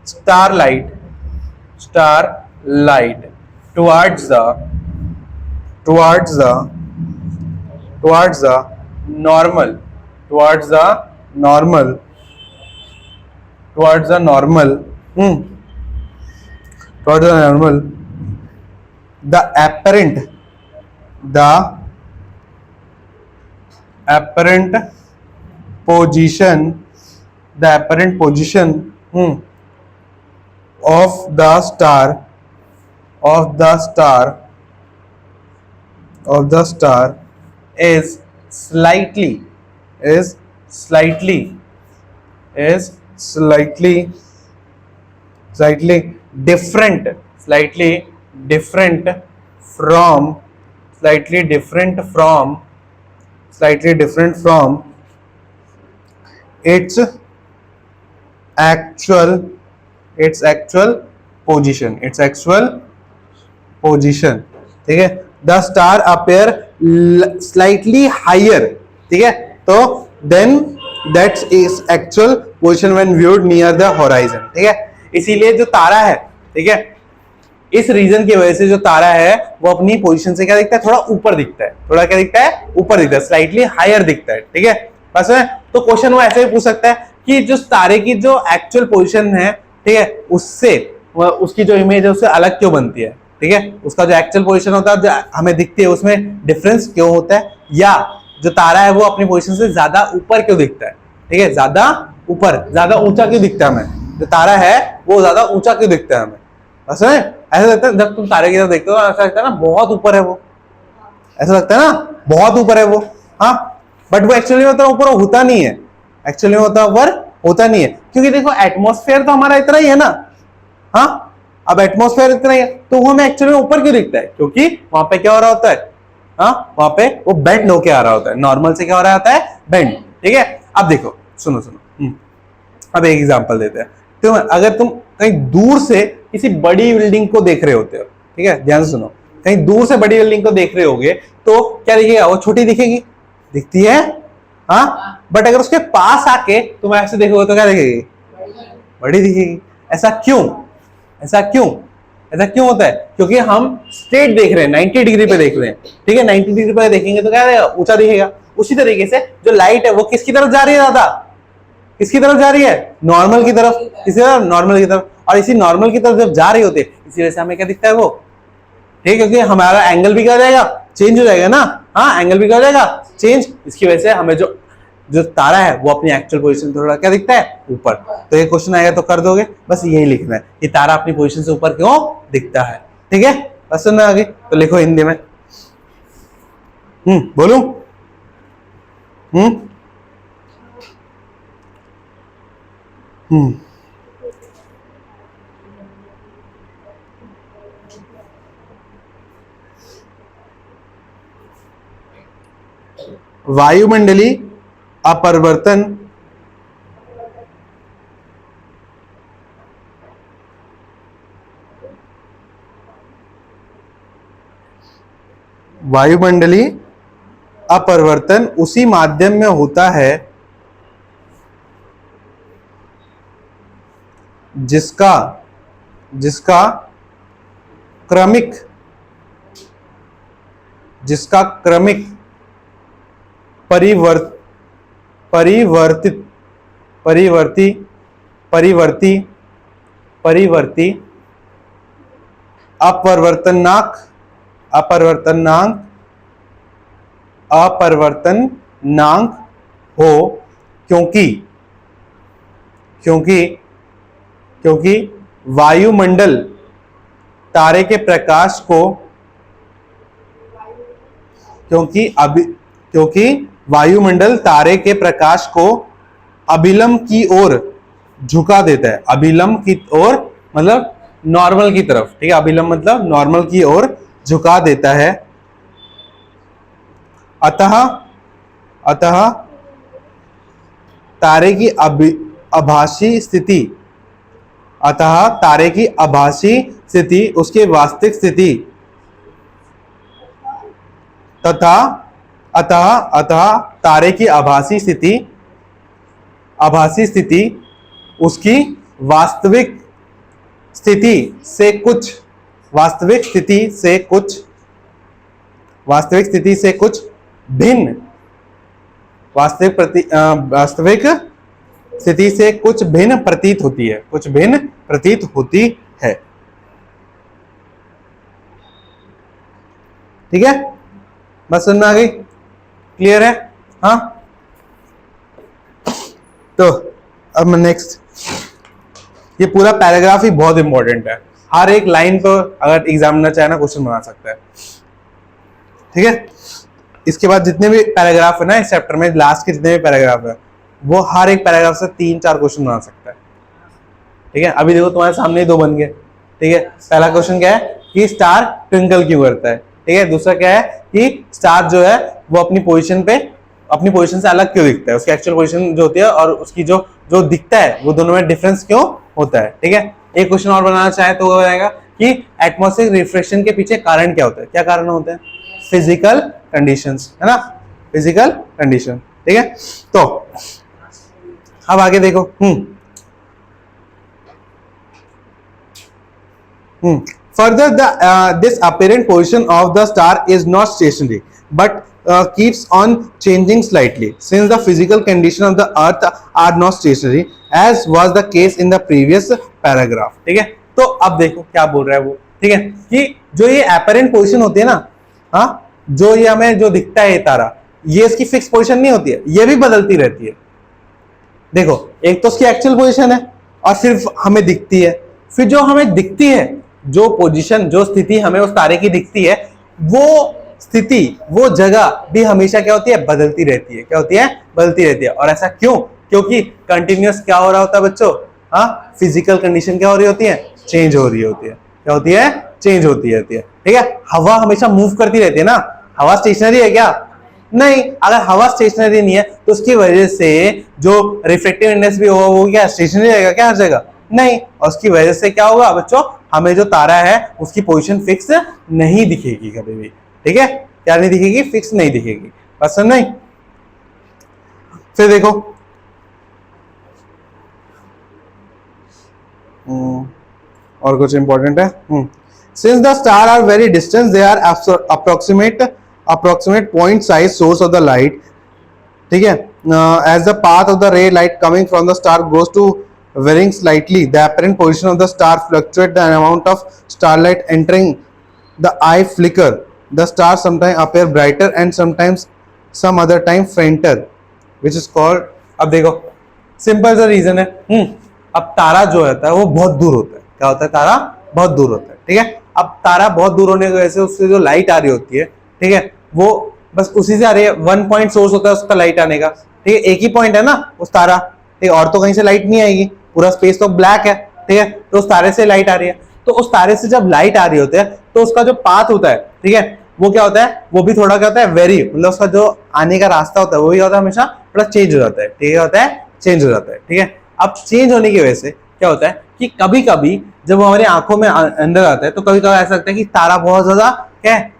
starlight towards the normal towards the normal towards the normal the apparent position of the star is slightly different from its actual position, ठीक है। The star appear slightly higher, ठीक है, तो then that's is actual position when viewed near the horizon, ठीक है। इसीलिए जो तारा है, ठीक है, इस रीजन की वजह से जो तारा है वो अपनी पोजीशन से क्या दिखता है, थोड़ा ऊपर दिखता है, थोड़ा क्या दिखता है, ऊपर दिखता है, स्लाइटली हायर दिखता है, ठीक है। बस है, तो क्वेश्चन वो ऐसे भी पूछ सकता है कि जो तारे की जो एक्चुअल पोजीशन है, ठीक है, उससे उसकी जो इमेज है उससे अलग क्यों बनती है, ठीक है। उसका जो एक्चुअल पोजीशन होता है जो हमें दिखती है उसमें डिफरेंस क्यों होता है, या जो तारा है वो अपनी पोजीशन से ज्यादा ऊपर क्यों दिखता है, ठीक है, ज्यादा ऊपर, ज्यादा ऊंचा क्यों दिखता है हमें, जो तारा है वो ज्यादा ऊंचा क्यों दिखता है हमें। ऐसा है, ऐसा लगता है जब तुम तारे की तरफ देखते हो ऐसा लगता है ना बहुत ऊपर है वो, ऐसा लगता है ना बहुत ऊपर है वो, हाँ, बट वो एक्चुअली मतलब ऊपर होता नहीं है, एक्चुअली मतलब ऊपर होता नहीं है, क्योंकि देखो एटमॉस्फेयर तो हमारा इतना ही है ना, हाँ, अब एटमॉस्फेयर इतना ही है तो वो हमें एक्चुअली ऊपर क्यों दिखता है, क्योंकि वहां पे क्या हो रहा होता है, हाँ, वहां पे वो बेंड होके आ रहा होता है, नॉर्मल से क्या हो रहा होता है, बेंड, ठीक है। अब देखो, सुनो, अब एक एग्जांपल देते हैं। तो अगर तुम कहीं दूर से किसी बड़ी बिल्डिंग को देख रहे होते हो, ठीक है, ध्यान से सुनो, कहीं दूर से बड़ी बिल्डिंग को देख रहे होगे तो क्या दिखेगा, वो छोटी दिखेगी, दिखती है, हाँ, बट अगर उसके पास आके तुम ऐसे देखोगे तो क्या दिखेगी, बड़ी दिखेगी। ऐसा क्यों होता है, क्योंकि हम स्ट्रेट देख रहे हैं, 90 डिग्री पे देख रहे हैं, ठीक है, 90 डिग्री पे देखेंगे तो क्या रहेगा, ऊंचा दिखेगा। उसी तरीके से जो लाइट है वो किसकी तरफ जा रही है, ज्यादा किसकी तरफ जा रही है, नॉर्मल की तरफ, किसी तरफ, नॉर्मल की तरफ, और इसी नॉर्मल की तरफ जब जा रही होती है इसी वजह से हमें क्या दिखता है वो, ठीक है, क्योंकि हमारा एंगल भी क्या हो जाएगा, चेंज हो जाएगा ना, हाँ, एंगल भी क्या हो जाएगा, चेंज, इसकी वजह से हमें जो तारा है वो अपनी एक्चुअल पोजीशन थोड़ा क्या दिखता है, ऊपर। तो ये क्वेश्चन आएगा तो कर दोगे, बस यही लिखना है कि तारा अपनी पोजीशन से ऊपर क्यों दिखता है, ठीक है। बस सुनना आगे, तो लिखो हिंदी में, बोलूं, वायुमंडली अपरिवर्तन उसी माध्यम में होता है जिसका क्रमिक परिवर्ती अपवर्तनांक नांक हो, क्योंकि क्योंकि क्योंकि वायुमंडल तारे के प्रकाश को क्योंकि वायुमंडल तारे के प्रकाश को अभिलंब की ओर झुका देता है। अभिलंब की ओर मतलब नॉर्मल की तरफ, ठीक है, अभिलंब मतलब नॉर्मल की ओर झुका देता है। अतः तारे की आभासी स्थिति उसकी वास्तविक स्थिति अतः तारे की आभासी स्थिति उसकी वास्तविक स्थिति से कुछ भिन्न प्रतीत होती है। ठीक है, बस समझ में आ गई? क्लियर है? हाँ, तो अब नेक्स्ट, ये पूरा पैराग्राफ ही बहुत इंपॉर्टेंट है। हर एक लाइन पर अगर एग्जामिनर चाहे ना क्वेश्चन बना सकता है। ठीक है, इसके बाद जितने भी पैराग्राफ है ना इस चैप्टर में, लास्ट के जितने भी पैराग्राफ है, वो हर एक पैराग्राफ से 3-4 क्वेश्चन बना सकता है। ठीक है, अभी देखो तुम्हारे सामने ही 2 बन गए। ठीक है, पहला क्वेश्चन क्या है कि स्टार ट्विंकल क्यों करता है। ठीक है, दूसरा क्या है कि स्टार जो है वो अपनी पोजीशन से अलग क्यों दिखता है, उसकी एक्चुअल पोजीशन जो होती है और उसकी जो दिखता है वो दोनों में डिफरेंस क्यों होता है। ठीक है, एक क्वेश्चन और बनाना चाहे तो वो रहेगा कि एटमॉस्फेरिक रिफ्लेक्शन के पीछे कारण क्या होता है। क्या कारण होते हैं? फिजिकल कंडीशंस, है ना, फिजिकल कंडीशन। ठीक है, तो अब आगे देखो। Further, this apparent position of the star is not stationary, but keeps on changing slightly, since the physical condition of the Earth are not stationary, as was the case in the previous paragraph. ठीक है, तो अब देखो क्या बोल रहा है वो। ठीक है, कि जो ये apparent position होती है ना, हाँ, जो ये हमें जो दिखता है ये तारा, ये इसकी फिक्स पोजीशन नहीं होती है, ये भी बदलती रहती है। देखो, एक तो उसकी एक्चुअल पोजीशन है और सिर्फ हमें दिखती है, फिर जो हमें दिखती है, जो पोजीशन, जो स्थिति हमें उस तारे की दिखती है, वो स्थिति, वो जगह भी हमेशा क्या होती है? बदलती रहती है। क्या होती है? बदलती रहती है। और ऐसा क्यों? क्योंकि कंटिन्यूअस क्या हो रहा होता है बच्चों? हाँ, फिजिकल कंडीशन क्या हो रही होती है? चेंज हो रही होती है। क्या होती है? चेंज होती रहती है। ठीक है, हवा हमेशा मूव करती रहती है ना, हवा स्टेशनरी है क्या? नहीं। अगर हवा स्टेशनरी नहीं है तो उसकी वजह से जो रिफ्लेक्टिव इंडेक्स भी होगा वो क्या स्टेशनरी रहेगा क्या हर जगह? नहीं। और उसकी वजह से क्या होगा बच्चों? हमें जो तारा है उसकी पोजीशन फिक्स नहीं दिखेगी कभी भी। ठीक है, क्या नहीं दिखेगी? फिक्स नहीं दिखेगी। पसंद नहीं? फिर देखो, और कुछ इंपॉर्टेंट है। Since the star are very distant, they are approximate point size source of the light. ठीक है, as the path of the ray light coming from the star goes to varying slightly, the apparent position of the star fluctuates. The amount of starlight entering the eye flicker. The stars sometimes appear brighter and sometimes some other time fainter, which is called. अब देखो, simple सा reason है। अब तारा जो होता है वो बहुत दूर होता है। क्या होता है? तारा बहुत दूर होता है। ठीक है, अब तारा बहुत दूर होने की वजह से उससे जो लाइट आ रही होती है, ठीक है, वो बस उसी से आ रही है। 1 पॉइंट सोर्स होता है उसका लाइट आने का। ठीक है, एक ही पॉइंट है ना उस तारा, ठीक है, और तो कहीं से लाइट नहीं आएगी, पूरा स्पेस तो ब्लैक है। ठीक है, तो उस तारे से लाइट आ रही है। तो उस तारे से जब लाइट आ रही होती है तो उसका जो पाथ होता है, ठीक है, वो क्या होता है? वो भी थोड़ा क्या होता है? वेरी, मतलब उसका जो आने का रास्ता होता है वो भी होता है हमेशा थोड़ा चेंज हो जाता है। ठीक है, होता है चेंज हो जाता है। ठीक है, अब चेंज होने की वजह से क्या होता है कि कभी कभी जब हमारी आंखों में अंदर आता है तो कभी कभी ऐसा लगता है कि तारा बहुत ज्यादा क्या है?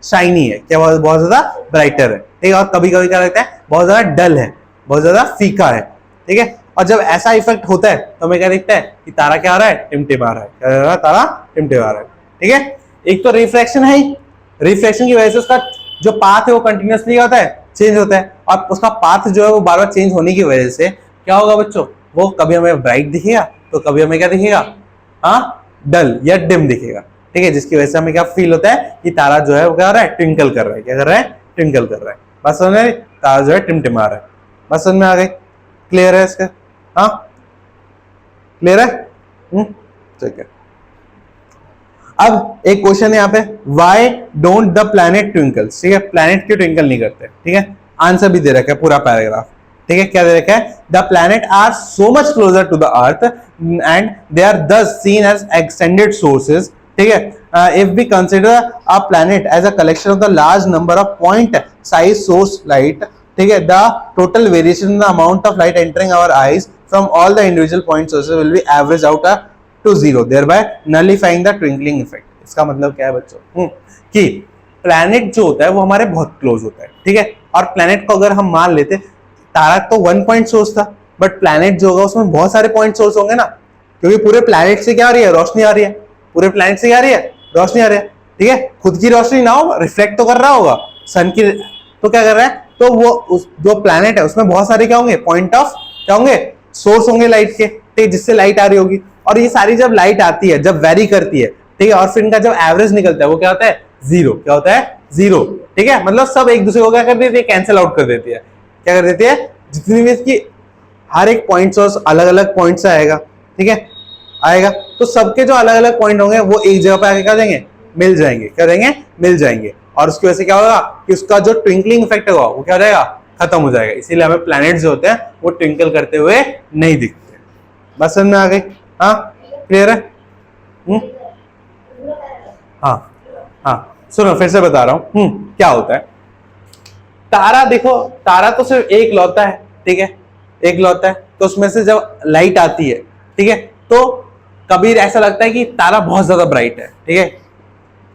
शाइनी है, क्या बहुत ज्यादा ब्राइटर है। ठीक है, और कभी कभी क्या लगता है? बहुत ज्यादा डल है, बहुत ज्यादा फीका है। ठीक है, और जब ऐसा इफेक्ट होता है तो हमें क्या दिखता है कि तारा क्या हो रहा है? टिमटिमा रहा है। क्या हो रहा है? तारा टिमटिमा रहा है। ठीक है, एक तो रिफ्लेक्शन है ही, रिफ्लेक्शन की वजह से उसका जो पाथ है वो कंटिन्यूअसली होता है, चेंज होता है। और उसका पाथ जो है वो बार बार चेंज होने की वजह से क्या होगा बच्चों? वो कभी हमें ब्राइट दिखेगा तो कभी हमें क्या दिखेगा? हाँ, डल या डिम दिखेगा। ठीक है, जिसकी वजह से हमें क्या फील होता है कि तारा जो है वो क्या हो रहा है? ट्विंकल कर रहा है। क्या कर रहा है? ट्विंकल कर रहा है। बस समझ में? तारा जो है टिमटिमा रहा है। बस समझ में आ गई? क्लियर है इसका? हाँ क्लियर है? ठीक है। अब एक क्वेश्चन है यहाँ पे, why don't the planet Twinkles, ठीक है, प्लैनेट क्यों ट्विंकल नहीं करते, ठीक है, आंसर भी दे रखा है पूरा पैराग्राफ, ठीक है, क्या दे रखा है, the planet are so much closer to the earth and they are thus seen as extended sources, ठीक है, if we consider a planet as a collection of the large number of point size source light, ठीक है, the total variation in the amount of light entering our eyes from all the individual point sources will be average out to zero, thereby nullifying the twinkling effect। इसका मतलब क्या है बच्चों, कि planet जो होता है वो हमारे बहुत क्लोज होता है, ठीक है, और प्लैनेट को अगर हम मान लेते, तारा तो वन पॉइंट सोर्स था, बट प्लैनेट जो होगा उसमें बहुत सारे पॉइंट सोर्स होंगे ना, क्योंकि पूरे प्लैनेट से क्या आ रही है, रोशनी आ रही है, पूरे प्लैनेट से क्या आ रही है, रोशनी आ रही है, ठीक है, खुद की रोशनी ना हो, रिफ्लेक्ट तो कर रहा होगा सन की, तो क्या कर रहा है, तो वो जो प्लैनेट है उसमें बहुत सारे क्या होंगे, पॉइंट ऑफ क्या होंगे, सोर्स होंगे लाइट के, ठीक है, जिससे लाइट आ रही होगी, और ये सारी जब लाइट आती है, जब वेरी करती है, ठीक है, और फिर इनका जब एवरेज निकलता है वो क्या होता है, जीरो, क्या होता है, जीरो, ठीक है, मतलब सब एक दूसरे को क्या कर देती है, कैंसिल आउट कर देती है, क्या कर देती है, जितनी भी इसकी हर एक पॉइंट सोर्स अलग अलग पॉइंट से आएगा, ठीक है, आएगा, तो सबके जो अलग अलग पॉइंट होंगे वो एक जगह पे आके क्या देंगे, मिल जाएंगे, क्या देंगे, मिल जाएंगे, और उसकी वजह से क्या होगा कि उसका जो ट्विंकलिंग इफेक्ट होगा वो क्या हो जाएगा, खत्म हो जाएगा, इसीलिए हमें प्लैनेट जो होते हैं वो ट्विंकल करते हुए नहीं दिखते। बस समझ में आ गई? हाँ क्लियर है? हाँ हाँ, सुनो फिर से बता रहा हूं, क्या होता है, तारा देखो, तारा तो सिर्फ एक लौता है, ठीक है, एक लौता है, तो उसमें से जब लाइट आती है, ठीक है, तो कभी ऐसा लगता है कि तारा बहुत ज्यादा ब्राइट है, ठीक है,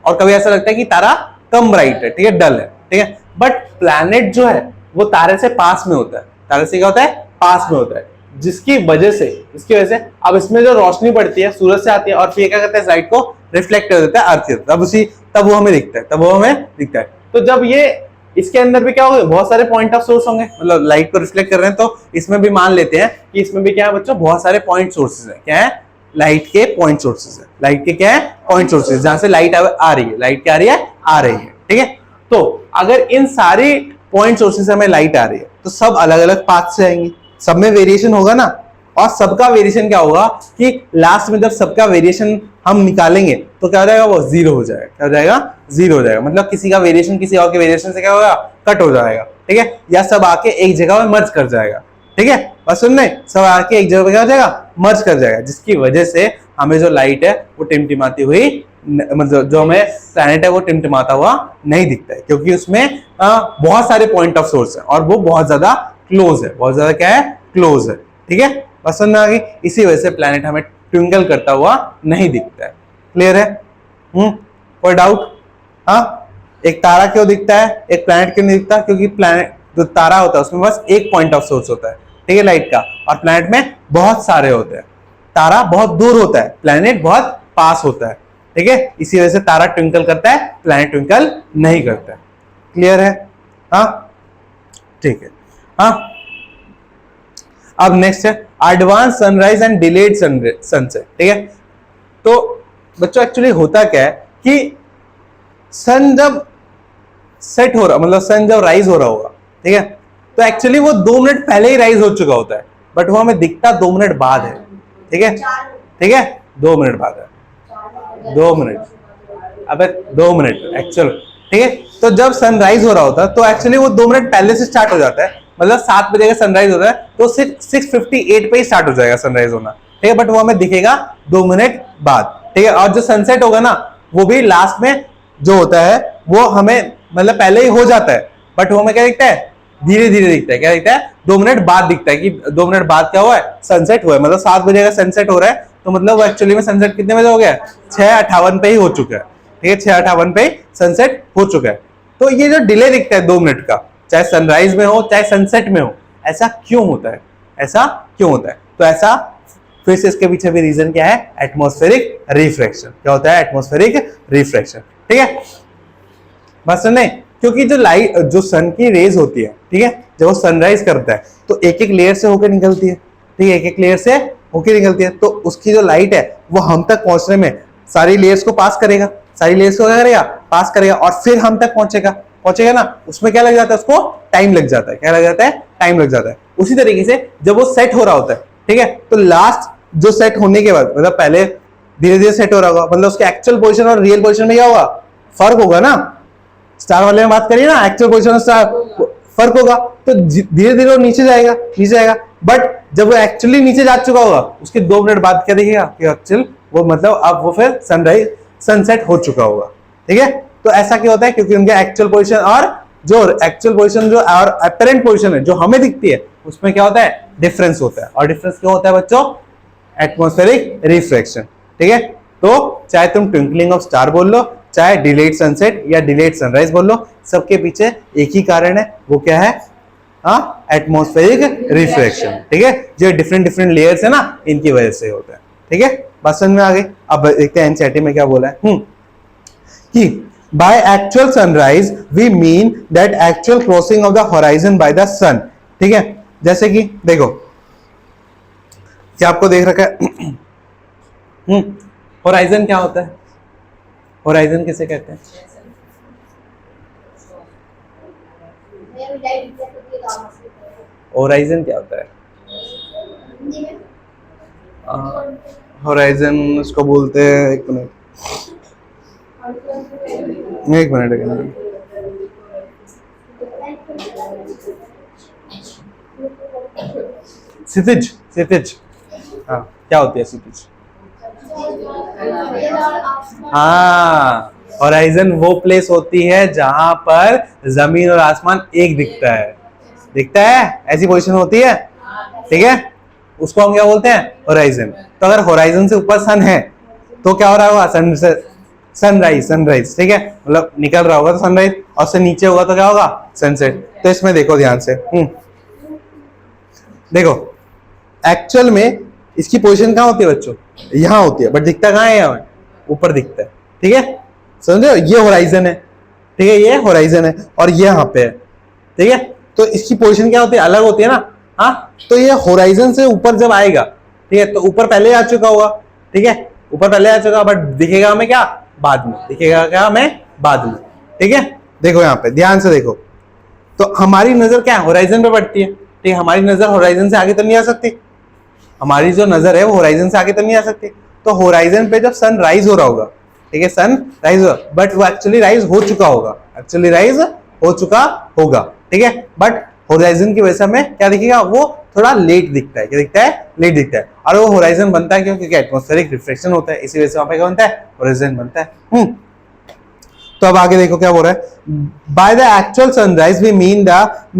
और कभी ऐसा लगता है कि तारा कम ब्राइट है, ठीक है, डल है, ठीक है, बट प्लैनेट जो है वो तारे से पास में होता है, तारे से क्या होता है, पास में होता है, जिसकी वजह से, इसकी वजह से अब इसमें जो रोशनी पड़ती है सूरज से आती है, और फिर क्या करता है, लाइट को रिफ्लेक्ट कर देता है अर्थ की, तब वो हमें दिखता है, तब वो हमें दिखता है। तो जब ये इसके अंदर भी क्या होगा, बहुत सारे पॉइंट ऑफ सोर्स होंगे, मतलब लाइट को रिफ्लेक्ट कर रहे हैं, तो इसमें भी मान लेते हैं कि इसमें भी क्या है बच्चों, बहुत सारे पॉइंट सोर्सेज है, क्या है, लाइट के पॉइंट सोर्सेज है, लाइट के क्या है, पॉइंट सोर्सेज, जहां से लाइट आ रही है, लाइट क्या आ रही है, आ रही है, ठीक है, तो अगर इन सारी पॉइंट सोर्सेज से हमें लाइट आ रही है, तो सब अलग अलग पाथ से आएंगी, सब में वेरिएशन होगा ना, और सबका वेरिएशन क्या होगा कि लास्ट में जब सबका वेरिएशन हम निकालेंगे तो क्या हो जाएगा, वो जीरो हो जाएगा, क्या हो जाएगा, जीरो हो जाएगा, मतलब किसी का वेरिएशन किसी और के वेरिएशन से क्या होगा, कट हो जाएगा, ठीक है, या सब आके एक जगह में मर्ज कर जाएगा, ठीक है, बस सुनने, सब आके एक जगह पे क्या हो जाएगा, मर्ज कर जाएगा, जिसकी वजह से हमें जो लाइट है वो टिमटिमाती हुई, मतलब जो हमें प्लैनेट है वो टिमटिमाता हुआ नहीं दिखता है, क्योंकि उसमें बहुत सारे पॉइंट ऑफ सोर्स है और वो बहुत ज्यादा क्लोज है, बहुत ज्यादा क्या है, क्लोज है, ठीक है, पसंद आ गई, इसी वजह से प्लैनेट हमें ट्विंकल करता हुआ नहीं दिखता है। क्लियर है? कोई डाउट? हाँ, एक तारा क्यों दिखता है, एक प्लैनेट क्यों नहीं दिखता, क्योंकि प्लैनेट जो तारा होता है उसमें बस एक पॉइंट ऑफ सोर्स होता है, ठीक है, लाइट का, और प्लैनेट में बहुत सारे होते हैं, तारा बहुत दूर होता है, प्लैनेट बहुत पास होता है, ठीक है, इसी वजह से तारा ट्विंकल करता है, प्लैनेट ट्विंकल नहीं करता है। क्लियर है? हाँ ठीक है। हाँ, अब नेक्स्ट है advance sunrise and delayed sunset, ठीक है, तो बच्चों एक्चुअली होता क्या है कि सन जब सेट हो रहा, मतलब सन जब राइज हो रहा होगा, ठीक है, तो एक्चुअली वो 2 मिनट पहले ही राइज हो चुका होता है, बट वो हमें दिखता 2 मिनट बाद है, ठीक है, ठीक है, 2 मिनट बाद है, 2 मिनट, अबे 2 मिनट एक्चुअल, ठीक है, तो जब सनराइज हो रहा होता है तो एक्चुअली वो 2 मिनट पहले से स्टार्ट हो जाता है, मतलब 7 बजे का सनराइज होता है तो 6:58 पे ही स्टार्ट हो जाएगा सनराइज होना, ठीक है, बट वो हमें दिखेगा 2 मिनट बाद, ठीक है, और जो सनसेट होगा ना वो भी लास्ट में जो होता है वो हमें मतलब पहले ही हो जाता है, बट वो हमें क्या दिखता है, धीरे धीरे दिखता है, क्या दिखता है, 2 मिनट बाद दिखता है कि 2 मिनट बाद क्या हुआ है, सनसेट हुआ है, मतलब 7 बजे का सनसेट हो रहा है तो मतलब वो एक्चुअली में सनसेट कितने बजे हो गया, 6:58 पे ही हो चुका है, ठीक है, 6:58 पे सनसेट हो चुका है। तो ये जो डिले दिखता है 2 मिनट का, चाहे सनराइज में हो चाहे सनसेट में हो, ऐसा क्यों होता है, ऐसा क्यों होता है, तो ऐसा फिर से इसके पीछे भी रीजन क्या है, एटमॉस्फेरिक रिफ्रैक्शन, क्या होता है, एटमॉस्फेरिक रिफ्रैक्शन, ठीक है, बस नहीं, क्योंकि जो लाइट, जो सन की रेज होती है, ठीक है, जब वो सनराइज करता है तो एक एक लेयर से होकर निकलती है, ठीक है, एक एक लेयर से होकर निकलती है, तो उसकी जो लाइट है वो हम तक पहुंचने में सारी लेयर्स को पास करेगा, सारी लेयर्स को क्या करेगा, पास करेगा, और फिर हम तक पहुंचेगा, पहुंचेगा ना, उसमें क्या लग जाता है, उसको टाइम लग जाता है। क्या लग जाता है? टाइम लग जाता है। उसी तरीके से जब वो सेट हो रहा होता है, ठीक है, तो लास्ट जो सेट होने के बाद, मतलब पहले धीरे धीरे सेट हो रहा होगा, मतलब उसके एक्चुअल पोजीशन और रियल पोजीशन में क्या होगा, फर्क होगा ना। स्टार वाले में बात करिए ना, एक्चुअल पोजीशन और स्टार फर्क होगा, तो धीरे धीरे वो नीचे जाएगा, नीचे जाएगा। बट जब वो एक्चुअली नीचे जा चुका होगा, उसके 2 मिनट बाद क्या दिखेगा कि एक्चुअल वो, मतलब अब वो फिर सनराइज सनसेट हो चुका होगा। ठीक है, तो ऐसा क्यों होता है? क्योंकि उनके एक्चुअल पोजीशन और जो एक्चुअल पोजीशन जो और अपेरेंट पोजीशन है जो हमें दिखती है, उसमें क्या होता है, डिफरेंस होता है। और डिफरेंस क्या होता है बच्चों? Atmospheric refraction. ठीक है, तो चाहे तुम ट्विंकलिंग ऑफ स्टार बोल लो, चाहे डिलेड सनसेट या डिलेड सनराइज बोल लो, सबके पीछे एक ही कारण है, वो क्या है? हाँ, एटमॉस्फेरिक रिफ्रैक्शन। ठीक है, जो डिफरेंट डिफरेंट लेयर्स है ना, इनकी वजह से होता है। ठीक है, बात समझ में आ गई? अब देखते हैं एनसीईआरटी में क्या बोला है कि by actual sunrise we mean that actual crossing of the horizon by the sun. ठीक है, जैसे कि देखो, क्या आपको देख रखा है? होराइजन क्या होता है? होराइजन किसे कहते हैं? होराइजन क्या होता है? होराइजन उसको बोलते हैं, एक मिनट एक मिनट एक मिनट, क्षितिज। क्षितिज, हाँ, क्या होती है क्षितिज? हाँ, होराइजन वो प्लेस होती है जहां पर जमीन और आसमान एक दिखता है। दिखता है, ऐसी पोजीशन होती है। ठीक है, उसको हम क्या बोलते हैं? होराइजन। तो अगर होराइजन से ऊपर सन है तो क्या हो रहा होगा? सनराइज। सनराइज, ठीक है, मतलब निकल रहा होगा तो सनराइज, और से नीचे होगा तो क्या होगा? सनसेट। तो इसमें देखो ध्यान से, देखो एक्चुअल में इसकी पोजीशन कहाँ होती है बच्चों? यहाँ होती है, बट दिखता कहाँ है? यहाँ ऊपर दिखता है। ठीक है, समझो, ये होराइजन है। ठीक है, ये होराइजन है और ये यहाँ पे है। ठीक है, तो इसकी पोजीशन क्या होती है? अलग होती है ना। हाँ, तो ये होराइजन से ऊपर जब आएगा, ठीक है, तो ऊपर पहले आ चुका होगा। ठीक है, ऊपर पहले आ चुका, बट दिखेगा हमें क्या? बाद में। दिखेगा क्या हमें? बाद में। ठीक है, देखो यहाँ पे ध्यान से देखो, तो हमारी नजर क्या है? होराइजन पे पड़ती है। ठीक है, हमारी नजर होराइजन से आगे तो नहीं आ सकती। हमारी जो नजर है वो होराइजन से आगे तो नहीं आ सकती। तो होराइजन पे जब सन राइज हो रहा होगा, ठीक है, सन राइज हो, बट वो एक्चुअली राइज हो चुका होगा। एक्चुअली राइज हो चुका होगा। ठीक है, बट होराइजन की वजह से हमें क्या दिखेगा? वो थोड़ा लेट दिखता है। क्या दिखता है? लेट दिखता है। और वो होराइजन बनता है क्यों? क्योंकि एटमॉस्फेरिक रिफ्लेक्शन होता है, इसी वजह से वहां पे क्या बनता है? होराइजन बनता है। तो अब आगे देखो क्या बोल रहा है, by the actual sunrise we mean the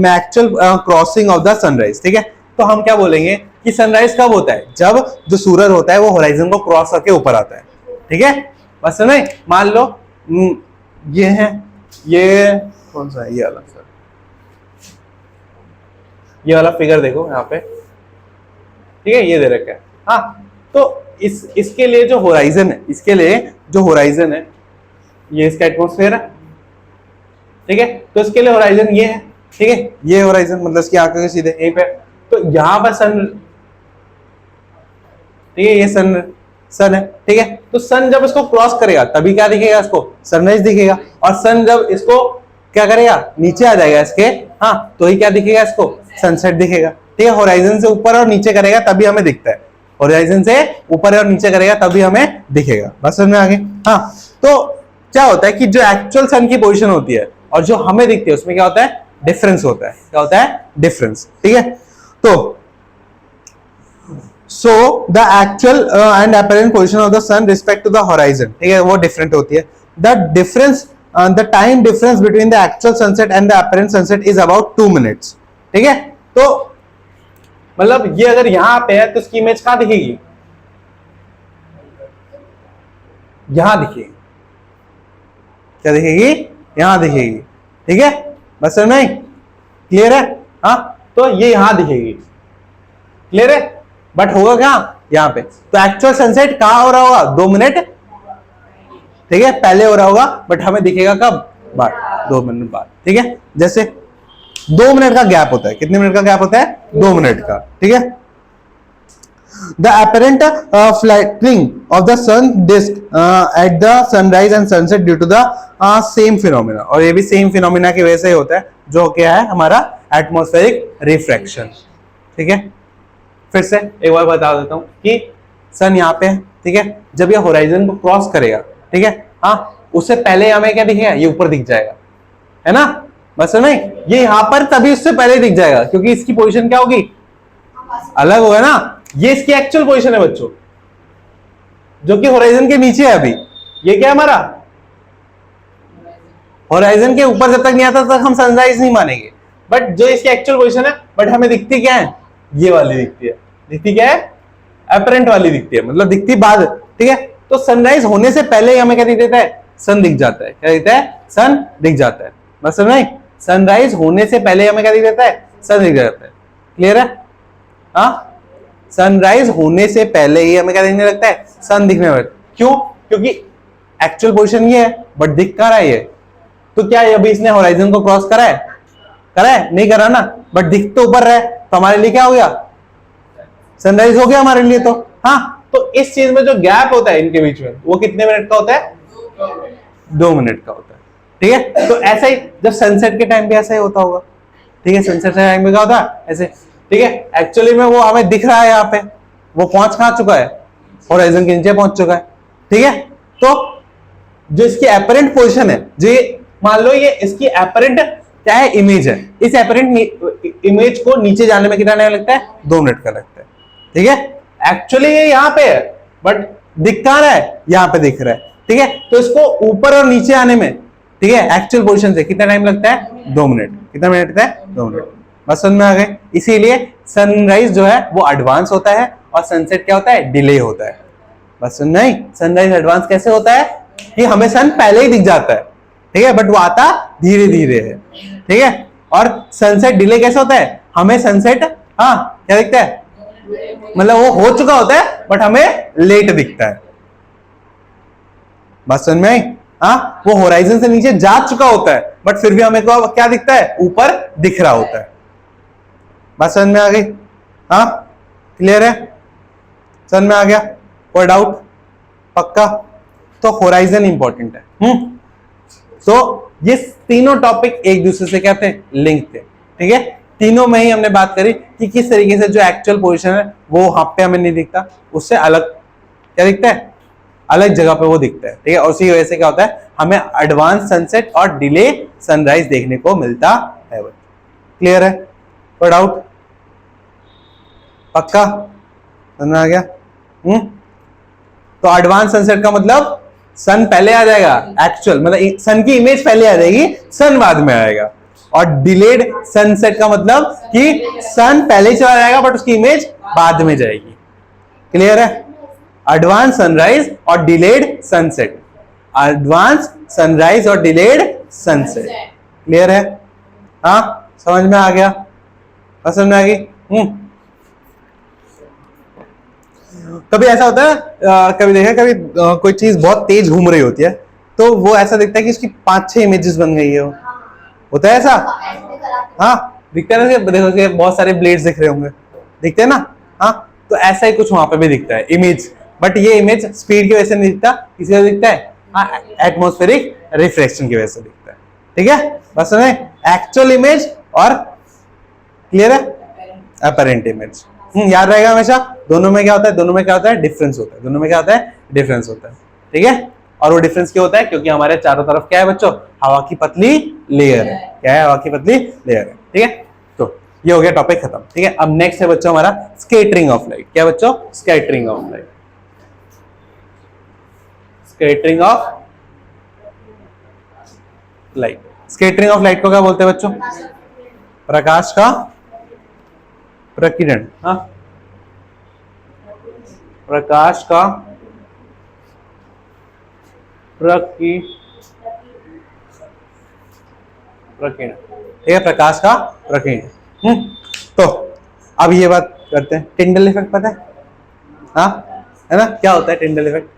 actual crossing of the sunrise. ठीक है, तो हम क्या बोलेंगे कि सनराइज कब होता है? जब जो सूरज होता है वो होराइजन को क्रॉस करके ऊपर आता है। ठीक है, बस नहीं, मान लो ये है, ये कौन सा है? ये वाला सर, ये वाला फिगर देखो यहाँ पे। ठीक है, ये दे रखा है। हाँ, तो इसके लिए जो होराइजन है, इसके लिए जो होराइजन है, ये इसका एटमॉस्फेयर है। ठीक है, तो इसके लिए होराइजन ये है। ठीक है, ये होराइजन मतलब इसकी आंखों के सीधे यहीं पे। तो यहां पर सन, ठीक है, ये सन है। ठीक है, तो सन जब इसको क्रॉस करेगा तभी क्या दिखेगा? इसको सनराइज दिखेगा। और सन जब इसको क्या करेगा? नीचे आ जाएगा इसके, हाँ, तो ही क्या दिखेगा? इसको सनसेट दिखेगा। ठीक है, होराइजन से ऊपर और नीचे करेगा तभी हमें दिखता है। होराइजन से ऊपर और नीचे करेगा तभी हमें दिखेगा। बस समझ में आ गई? हाँ, तो क्या होता है कि जो एक्चुअल सन की पोजीशन होती है और जो हमें दिखती है उसमें क्या होता है? डिफरेंस होता है। क्या होता है? डिफरेंस। ठीक है, तो so the actual and apparent position of the sun respect to the horizon, ठीक है, वो डिफरेंट होती है। The difference, the time difference between the actual sunset and the apparent sunset is about 2 minutes. ठीक है, तो मतलब ये अगर यहां पे है तो इसकी इमेज कहां दिखेगी? यहां दिखेगी। क्या दिखेगी? यहां दिखेगी। ठीक है, बस समझ में? क्लियर है? हाँ, तो ये यहां दिखेगी। क्लियर है? बट होगा क्या? यहां पे। तो एक्चुअल सनसेट कहां हो रहा होगा? 2 मिनट, ठीक है, पहले हो रहा होगा, बट हमें दिखेगा कब? बाद, 2 मिनट बाद। ठीक है, जैसे 2 मिनट का गैप होता है। कितने मिनट का गैप होता है? 2 मिनट का। ठीक है, The apparent flattening of the sun disk at the sunrise and sunset due to the same phenomena, और ये भी सेम फिनोमिना की वजह से होता है, जो क्या है हमारा एटमॉस्फेरिक रिफ्रैक्शन। ठीक है, फिर से एक बार बता देता हूं कि सन यहाँ पे है, ठीक है, जब ये होराइजन को क्रॉस करेगा, ठीक है, हाँ, उससे पहले हमें क्या दिखेगा, ये ऊपर दिख जाएगा, है ना, बस नहीं, ये यहाँ पर तभी उससे पहले दिख जाएगा, क्योंकि इसकी पोजीशन क्या होगी, अलग होगा ना। ये इसकी एक्चुअल पोजीशन है बच्चों, जो कि होराइजन के नीचे है अभी। ये क्या है हमारा, होराइजन के ऊपर जब तक नहीं आता तब तक हम सनराइज नहीं मानेंगे, बट जो इसकी एक्चुअल पोजीशन है, बट हमें दिखती क्या है, ये वाली दिखती है। दिखती क्या है, अपरेंट वाली दिखती है, मतलब दिखती बाद। ठीक है, तो सनराइज होने से पहले ही हमें क्या दिख देता है, सन दिख जाता है। क्या दिखता है, सन दिख जाता है, बस नहीं, सनराइज होने से पहले हमें क्या दिख देता है, सन दिख जाता है। क्लियर है, हाँ, सनराइज होने से पहले ही हमें क्या दिखने लगता है, सन दिखने लगता है। क्यों, क्योंकि एक्चुअल पोजीशन ये है, बट दिख कहाँ रहा है ये, तो क्या अभी इसने होराइजन को क्रॉस करा है, करा है, नहीं करा ना, बट दिख तो ऊपर रहा है, तो हमारे लिए क्या हो गया, सनराइज हो गया हमारे लिए। तो हाँ, तो इस चीज में जो गैप होता है इनके बीच में, वो कितने मिनट का होता है, 2 मिनट का होता है। ठीक है, तो ऐसा ही जब सनसेट के टाइम पे ऐसा ही होता होगा। ठीक है, सनसेट के टाइम पे क्या होता है, ऐसे। ठीक है, एक्चुअली में वो हमें दिख रहा है यहाँ पे, वो पहुंच कहां चुका है, होराइजन के नीचे पहुंच चुका है। ठीक है, तो जो इसकी एपरेंट पोजीशन है, जो मान लो ये इसकी एपरेंट क्या है, इमेज है, इस एपरेंट इमेज को नीचे जाने में कितना टाइम लगता है, 2 मिनट का लगता है। ठीक है, एक्चुअली ये यहाँ पे है, बट दिख कहां रहा है, यहाँ पे दिख रहा है। ठीक है, तो इसको ऊपर और नीचे आने में, ठीक है, एक्चुअल पोजीशन से कितना टाइम लगता है, 2 मिनट। कितना मिनट लगता है, 2 मिनट। बस समझ में आ गए। इसीलिए सनराइज जो है वो एडवांस होता है और सनसेट क्या होता है, डिले होता है। बस नहीं, सनराइज एडवांस कैसे होता है कि हमें सन पहले ही दिख जाता है, ठीक है, बट वो आता धीरे धीरे है। ठीक है, और सनसेट डिले कैसे होता है, हमें सनसेट, हाँ, क्या दिखता है, मतलब वो हो चुका होता है बट हमें लेट दिखता है। बस समझ में आई, हाँ, वो होराइजन से नीचे जा चुका होता है बट फिर भी हमें क्या दिखता है, ऊपर दिख रहा होता है। बात समझ में आ गई, हाँ, क्लियर है, समझ में आ गया, कोई डाउट, पक्का। तो होराइजन इंपॉर्टेंट है। तो ये तीनों टॉपिक एक दूसरे से क्या थे, लिंक थे। ठीक है, तीनों में ही हमने बात करी कि किस तरीके से जो एक्चुअल पोजीशन है वो वहां पे हमें नहीं दिखता, उससे अलग क्या दिखता है, अलग जगह पे वो दिखता है। ठीक है, और उसी वजह से क्या होता है, हमें एडवांस सनसेट और डिले सनराइज देखने को मिलता है। क्लियर है, कोई डाउट, पक्का, समझ में आ गया। तो एडवांस सनसेट का मतलब सन पहले आ जाएगा, एक्चुअल मतलब सन की इमेज पहले आ जाएगी, सन बाद में आएगा। और डिलेड सनसेट का मतलब कि सन पहले चला जाएगा बट उसकी इमेज बाद में जाएगी। क्लियर है, एडवांस सनराइज और डिलेड सनसेट, एडवांस सनराइज और डिलेड सनसेट। क्लियर है, हाँ, समझ में आ गया, समझ में आ गई। कभी ऐसा होता है, कभी देखा, कभी कोई चीज बहुत तेज घूम रही होती है तो वो ऐसा दिखता है कि उसकी 5-6 इमेजेस बन गई है, होता है ऐसा, हाँ, दिखता है ना, देखो कि बहुत सारे ब्लेड्स दिख रहे होंगे, दिखते हैं ना, हाँ, तो ऐसा ही कुछ वहां पे भी दिखता है इमेज, बट ये इमेज स्पीड की वजह से नहीं दिखता, किसी वजह से दिखता है, हाँ, एटमॉस्फेरिक रिफ्रैक्शन की वजह से दिखता है। ठीक है, बस समझे, एक्चुअल इमेज और क्लियर है, अपरेंट इमेज। याद रहेगा हमेशा, दोनों में क्या होता है, दोनों में क्या होता है, डिफरेंस होता है, दोनों में क्या होता है, डिफरेंस होता है। ठीक है, और वो डिफरेंस क्यों होता है, क्योंकि हमारे चारों तरफ क्या है बच्चों, हवा की पतली लेयर है। क्या है, हवा की पतली लेयर है। ठीक है, तो ये हो गया टॉपिक खत्म। ठीक है, अब नेक्स्ट है बच्चों हमारा स्कैटरिंग ऑफ लाइट। क्या बच्चों, scattering of light, scattering of light. Scattering of light को क्या बोलते हैं बच्चों, प्रकाश का प्रकीर्णन। हाँ, प्रकाश का प्रकीर्णन। ठीक है, प्रकाश का प्रकीर्णन। तो अब ये बात करते हैं, टिंडल इफेक्ट पता है, हाँ, है ना, क्या होता है टिंडल इफेक्ट,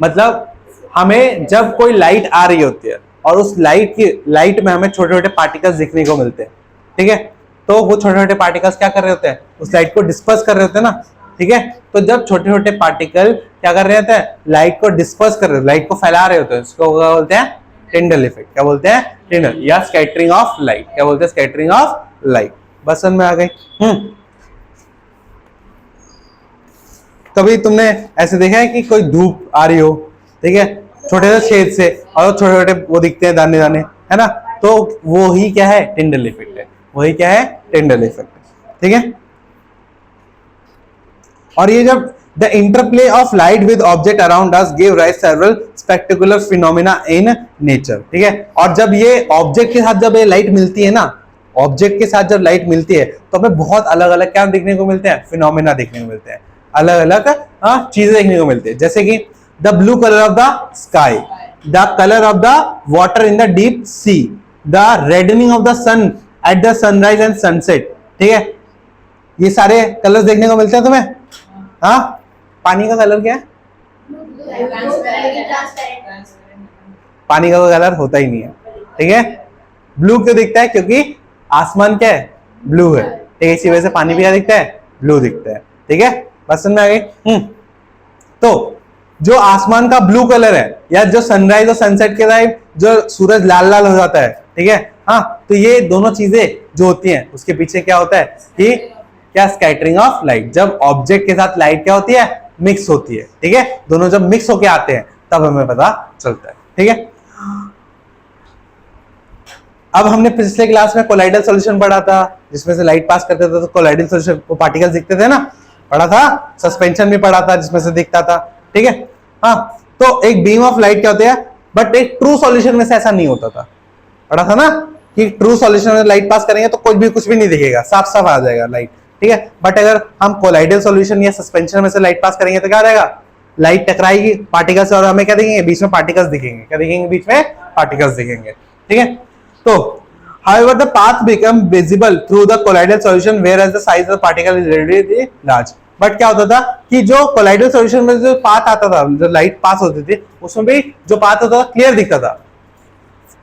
मतलब हमें जब कोई लाइट आ रही होती है और उस लाइट में हमें छोटे छोटे पार्टिकल्स दिखने को मिलते हैं। ठीक है, तो वो छोटे छोटे पार्टिकल्स क्या कर रहे होते हैं, उस लाइट को डिस्पर्स कर रहे होते हैं ना, ठीक है। तो जब छोटे छोटे पार्टिकल क्या कर रहे होते हैं, लाइट को डिस्पर्स कर रहे होते हैं, लाइट को फैला रहे होते हैं, उसको क्या बोलते हैं, टिंडल इफेक्ट। क्या बोलते हैं, टिंडल या स्कैटरिंग ऑफ लाइट। क्या बोलते हैं, स्कैटरिंग ऑफ लाइट। बस समझ में आ गई। कभी तुमने ऐसे देखा है कि कोई धूप आ रही हो, ठीक है, छोटे से छेद से, और छोटे छोटे वो दिखते हैं दाने दाने, है ना, तो वो ही क्या है, टिंडल इफेक्ट है। वही क्या है, टिंडल इफेक्ट, ठीक है। और ये जब the interplay of light with object around us give rise several spectacular phenomena in nature, ठीक है। और जब ये ऑब्जेक्ट के साथ जब ये लाइट मिलती है ना, ऑब्जेक्ट के साथ जब लाइट मिलती है तो हमें बहुत अलग अलग क्या देखने को मिलते हैं, फिनोमिना देखने को मिलते हैं, अलग अलग चीजें देखने को मिलती है। जैसे कि the blue colour of the sky, the colour of the water in the deep sea, the reddening of the sun at the sunrise and sunset, ठीक है। ये सारे कलर्स देखने को मिलते हैं तुम्हें। हाँ, पानी का कलर क्या है, पानी का कोई कलर होता ही नहीं है, ठीक है। ब्लू क्यों दिखता है, क्योंकि आसमान क्या है, ब्लू है, ठीक है। इसी वजह से पानी भी क्या दिखता है, ब्लू दिखता है, ठीक है। बस समझ में आ गई। तो जो आसमान का ब्लू कलर है, या जो सनराइज और सनसेट के टाइम जो सूरज लाल लाल हो जाता है, ठीक है, हाँ, तो ये दोनों चीजें जो होती हैं उसके पीछे क्या होता है कि क्या, स्कैटरिंग ऑफ लाइट। जब ऑब्जेक्ट के साथ लाइट क्या होती है, मिक्स होती है, ठीक है। दोनों जब मिक्स होके आते हैं तब हमें पता चलता है, ठीक है। अब हमने पिछले क्लास में कोलाइडल सॉल्यूशन पढ़ा था, जिसमें से लाइट पास करते थे तो कोलाइडल सॉल्यूशन वो पार्टिकल्स दिखते थे ना, पढ़ा था। सस्पेंशन भी पढ़ा था जिसमें से दिखता था, ठीक है। हाँ, तो एक बीम ऑफ लाइट क्या होती है, बट एक ट्रू सॉल्यूशन में से ऐसा नहीं होता था, पढ़ा था ना, कि ट्रू सॉल्यूशन में लाइट पास करेंगे तो कुछ भी नहीं दिखेगा, साफ साफ आ जाएगा लाइट, ठीक है। बट अगर हम कोलाइडल सॉल्यूशन या सस्पेंशन में से लाइट पास करेंगे तो क्या रहेगा, लाइट टकराएगी पार्टिकल्स से और हमें क्या दिखेंगे, बीच में पार्टिकल्स दिखेंगे। क्या दिखेंगे, बीच में पार्टिकल्स दिखेंगे, ठीक है। तो however the path become visible through the colloidal solution whereas the size of the particle is relatively large। But क्या होता था कि जो कोलाइडल सॉल्यूशन में जो पाथ आता था, जो लाइट पास होती थी, उसमें भी जो पाथ होता था क्लियर दिखता था,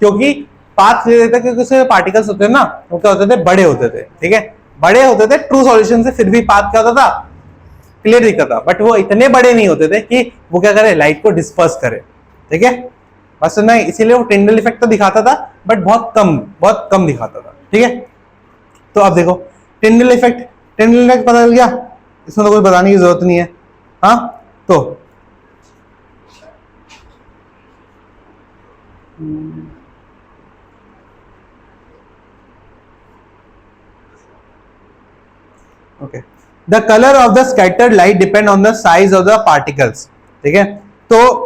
क्योंकि पाथ क्लियर दिखता, क्योंकि उसमें पार्टिकल्स होते हैं ना, वो क्या होते थे, बड़े होते थे, ठीक है, बड़े होते थे ट्रू सॉल्यूशन से, फिर भी पाथ क्या होता था, क्लियर दिखता था। बट वो इतने बड़े नहीं होते थे कि वो क्या करे, लाइट को डिस्पर्स करे, ठीक है। बस नहीं, इसीलिए वो टिंडल इफेक्ट तो दिखाता था, बट बहुत कम दिखाता था, ठीक है। तो अब देखो टिंडल इफेक्ट पता चल गया, इसमें तो कुछ बताने की जरूरत नहीं है। हाँ, तो okay, the colour of the scattered light depend on the size of the particles, ठीक है। तो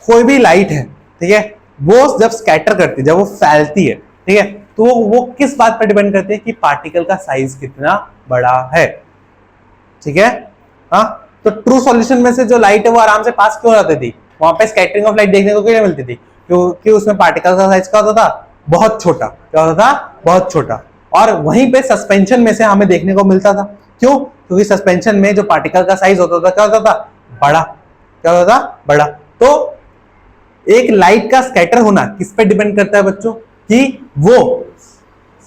कोई भी लाइट है, ठीक है, वो जब स्कैटर करती है, जब वो फैलती है, ठीक है, तो वो किस बात पर डिपेंड करती है कि पार्टिकल का साइज कितना बड़ा है, ठीक है। हाँ, तो ट्रू सॉल्यूशन में से जो लाइट है वो आराम से पास क्यों जाती थी, वहां पे स्कैटरिंग ऑफ लाइट देखने को क्यों मिलती थी, क्योंकि उसमें पार्टिकल का साइज क्या होता था, बहुत छोटा। क्या होता था, बहुत छोटा। और वहीं पे सस्पेंशन में से हमें देखने को मिलता था, क्यों, क्योंकि सस्पेंशन में जो पार्टिकल का साइज होता था क्या होता था, बड़ा। क्या होता था, बड़ा। तो एक लाइट का स्कैटर होना किस पे डिपेंड करता है बच्चों, कि वो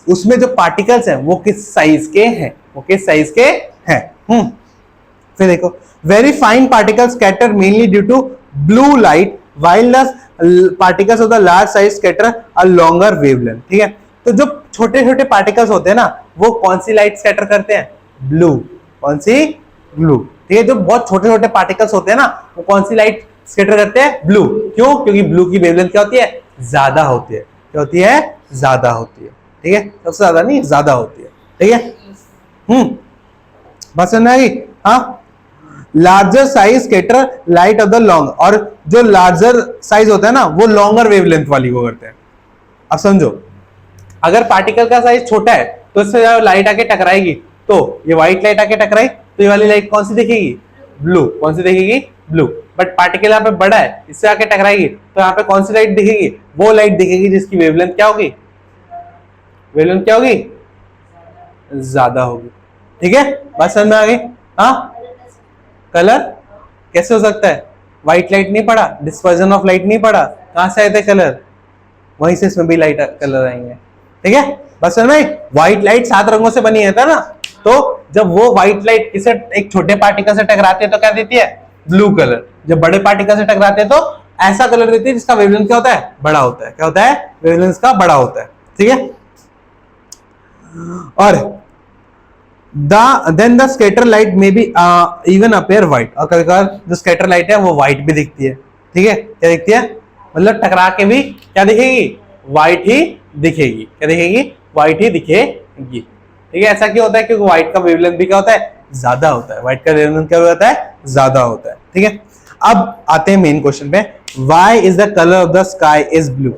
उसमें जो पार्टिकल्स हैं वो किस साइज के हैं, वो किस साइज के हैं। फिर देखो, very fine particles scatter mainly due to blue light while the particles of the large size scatter a longer wavelength, ठीक है। तो जो छोटे छोटे पार्टिकल्स होते हैं ना, वो कौन सी लाइट स्कैटर करते हैं, ब्लू। कौन सी, ब्लू, ठीक है। जो बहुत छोटे छोटे पार्टिकल्स होते हैं ना, वो कौन सी लाइट स्कैटर करते हैं, ब्लू। क्यों, क्योंकि ब्लू की वेवलेंथ क्या होती है, ज्यादा होती है। क्या होती है, ज्यादा होती है, ठीक है। सबसे ज्यादा नहीं, ज्यादा होती है, ठीक है। बात समझ में आ गई। हाँ, larger size scatter light of the long, और जो लार्जर साइज होता है ना, वो लॉन्गर वेवलेंथ वाली को करते हैं। अब समझो, अगर पार्टिकल का साइज छोटा है तो इससे लाइट आके टकराएगी, तो ये व्हाइट लाइट आके टकराई तो ये वाली लाइट कौन सी दिखेगी, ब्लू। कौन सी दिखेगी, ब्लू। बट पार्टिकल यहाँ पे बड़ा है, इससे आके टकराएगी तो यहाँ पे कौन सी लाइट दिखेगी, वो लाइट दिखेगी जिसकी वेवलेंथ क्या होगी, वेवलेंथ क्या होगी, ज्यादा होगी, ठीक है। बात समझ में आ गई। हाँ, कलर कैसे हो सकता है, व्हाइट लाइट नहीं पड़ा, डिस्पर्जन ऑफ लाइट नहीं पड़ा, कहां से आए थे कलर, वहीं से इसमें भी लाइट कलर आएंगे, ठीक है। बस समझ में, व्हाइट लाइट 7 रंगों से बनी है था ना, तो जब वो व्हाइट लाइट किसी एक छोटे पार्टिकल से टकराती है तो क्या देती है, ब्लू कलर। जब बड़े पार्टिकल से टकराते हैं तो ऐसा कलर देती है जिसका वेवलेंथ क्या होता है, बड़ा होता है। क्या होता है, वेवलेंथ का बड़ा होता है, ठीक है। और देन द स्कैटर लाइट में बी इवन अपेयर व्हाइट, और कभी कभार जो स्कैटर लाइट है वो व्हाइट भी दिखती है, ठीक है। क्या दिखती है, मतलब टकरा के भी क्या दिखेगी, व्हाइट ही दिखेगी। क्या दिखेगी, व्हाइट ही दिखेगी, ठीक है। ऐसा क्यों होता है, क्योंकि व्हाइट का वेवलेंथ भी क्या होता है, ज्यादा होता है। व्हाइट का वेवलेंथ क्या होता है, ज्यादा होता है, ठीक है। अब आते हैं मेन क्वेश्चन पे, why is the colour of the sky is blue,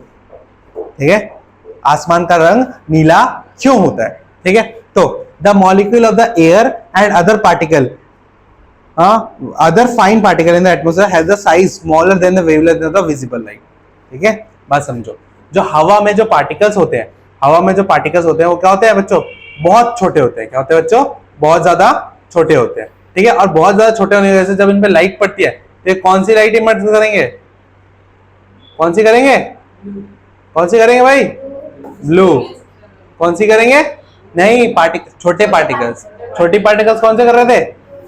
ठीक है। आसमान का रंग नीला क्यों होता है, ठीक है। तो the molecule of the air and other particle other fine particle in the atmosphere has the size smaller than the wavelength of the visible light, ठीक है। बात समझो, जो हवा में जो पार्टिकल्स होते हैं, हवा में जो पार्टिकल्स होते हैं वो क्या होते हैं बच्चों, बहुत छोटे होते हैं। क्या होते हैं बच्चों, बहुत ज्यादा छोटे होते हैं, ठीक है। और बहुत ज्यादा छोटे होने की वजह से जब इन पे लाइट पड़ती है तो ये कौन सी लाइट इमर्ज करेंगे, कौन सी करेंगे, कौन सी करेंगे भाई, ब्लू। कौन सी करेंगे, नहीं छोटे पार्टिकल्स, छोटी पार्टिकल्स कौन से कर रहे थे,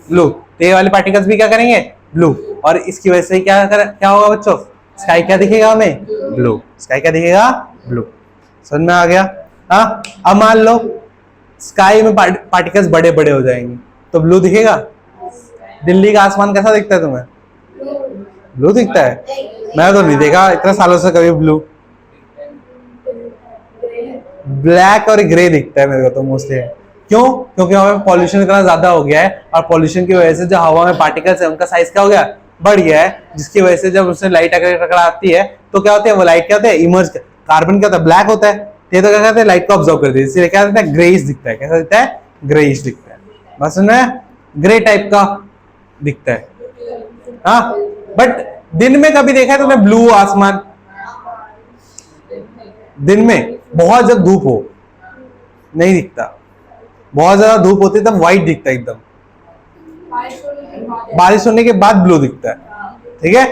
ब्लू। तो ये वाले पार्टिकल्स भी क्या करेंगे, ब्लू। और इसकी वजह से क्या होगा बच्चों, स्काई क्या दिखेगा हमें, ब्लू। स्काई क्या दिखेगा, ब्लू। समझ में आ गया। हाँ, अब मान लो स्काई में पार्टिकल्स बड़े बड़े हो जाएंगे तो ब्लू दिखेगा। दिल्ली का आसमान कैसा दिखता है तुम्हें, ब्लू दिखता है। मैं तो नहीं देखा इतने सालों से कभी ब्लू, ब्लैक और ग्रे दिखता है मेरे को तो मोस्टली। क्यों, क्योंकि हमें पॉल्यूशन इतना ज्यादा हो गया है और पॉल्यूशन की वजह से जो हवा में पार्टिकल्स है उनका साइज क्या हो गया, बढ़ गया है, जिसकी वजह से जब उसमें लाइट अगर टकराती है तो क्या होता है, वो लाइट क्या होता है, इमर्ज, कार्बन क्या होता है, ब्लैक होता है, ये तो क्या कहते हैं, लाइट को ऑब्जर्व करती है, इसलिए क्या होता है, ग्रेइश दिखता है। कैसा दिखता है, ग्रेइश दिखता है, बस में ग्रे टाइप का दिखता है। हाँ, बट दिन में कभी देखा है तुमने ब्लू आसमान, दिन में बहुत जब धूप हो नहीं दिखता, बहुत ज्यादा धूप होती है तब व्हाइट दिखता है एकदम, बारिश होने के बाद ब्लू दिखता है, ठीक है।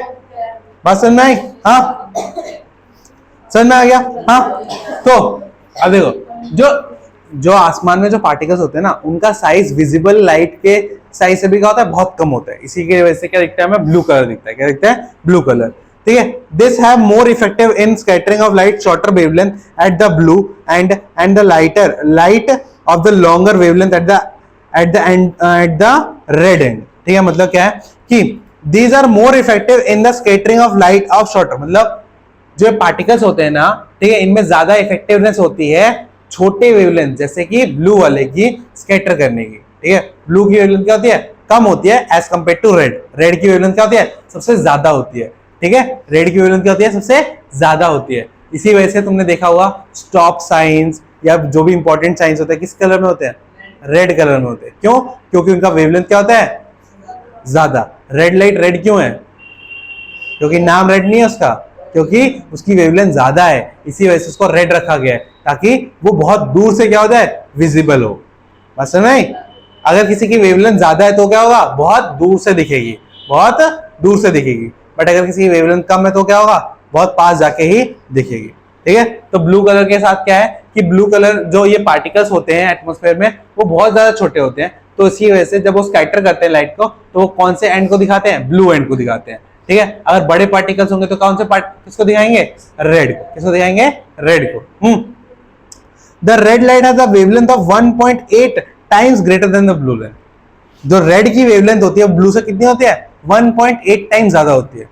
बात समझ में आई, हाँ समझ में आ गया। हाँ, तो अब देखो जो आसमान में जो पार्टिकल्स होते हैं ना उनका साइज विजिबल लाइट के साइज से भी क्या होता है, बहुत कम होता है। इसी की वजह से क्या दिखता है, हमें ब्लू कलर दिखता है। क्या दिखता है, ब्लू कलर, ठीक है। This have more effective in scattering of light shorter wavelength at the blue end the lighter light of the longer wavelength at the red end, ठीक है। मतलब क्या है कि these are more effective in the scattering of light of shorter, मतलब जो particles होते हैं ना, ठीक है, इनमें ज्यादा इफेक्टिवनेस होती है छोटे वेवलेंथ जैसे कि ब्लू वाले की स्कैटर करने की, ठीक है। ब्लू की वेवलेंथ क्या होती है, कम होती है as compare to red. Red की वेवलेंथ क्या होती है, सबसे ज्यादा होती है, ठीक है। रेड की वेवलेंथ क्या होती है, सबसे ज्यादा होती है। इसी वजह से तुमने देखा होगा स्टॉप साइंस या जो भी इंपॉर्टेंट साइंस होते हैं किस कलर में होते हैं, रेड कलर में होते हैं। क्यों, क्योंकि उनका वेवलेंथ क्या होता है, ज्यादा। रेड लाइट रेड क्यों है, क्योंकि नाम रेड नहीं है उसका, क्योंकि उसकी वेवलेंथ ज्यादा है, इसी वजह से उसको रेड रखा गया है ताकि वो बहुत दूर से क्या हो जाए, विजिबल हो। बस नहीं, अगर किसी की वेवलेंथ ज्यादा है तो क्या होगा, बहुत दूर से दिखेगी, बहुत दूर से दिखेगी। बट अगर किसी की वेवलेंथ कम है तो क्या होगा, बहुत पास जाके ही दिखेगी, ठीक है। तो ब्लू कलर के साथ क्या है कि ब्लू कलर जो ये पार्टिकल्स होते हैं एटमॉस्फेयर में वो बहुत ज्यादा छोटे होते हैं, तो इसी वजह से जब वो स्कैटर करते हैं लाइट को तो वो कौन से एंड को दिखाते हैं, ब्लू एंड को दिखाते हैं, ठीक है। अगर बड़े पार्टिकल्स होंगे तो कौन से किसको दिखाएंगे, रेड को। किसको दिखाएंगे, रेड को। The red light has a wavelength of 1.8 times greater than the blue light. जो रेड की वेवलेंथ होती है ब्लू से कितनी होती है, 1.8 टाइम्स ज्यादा होती है,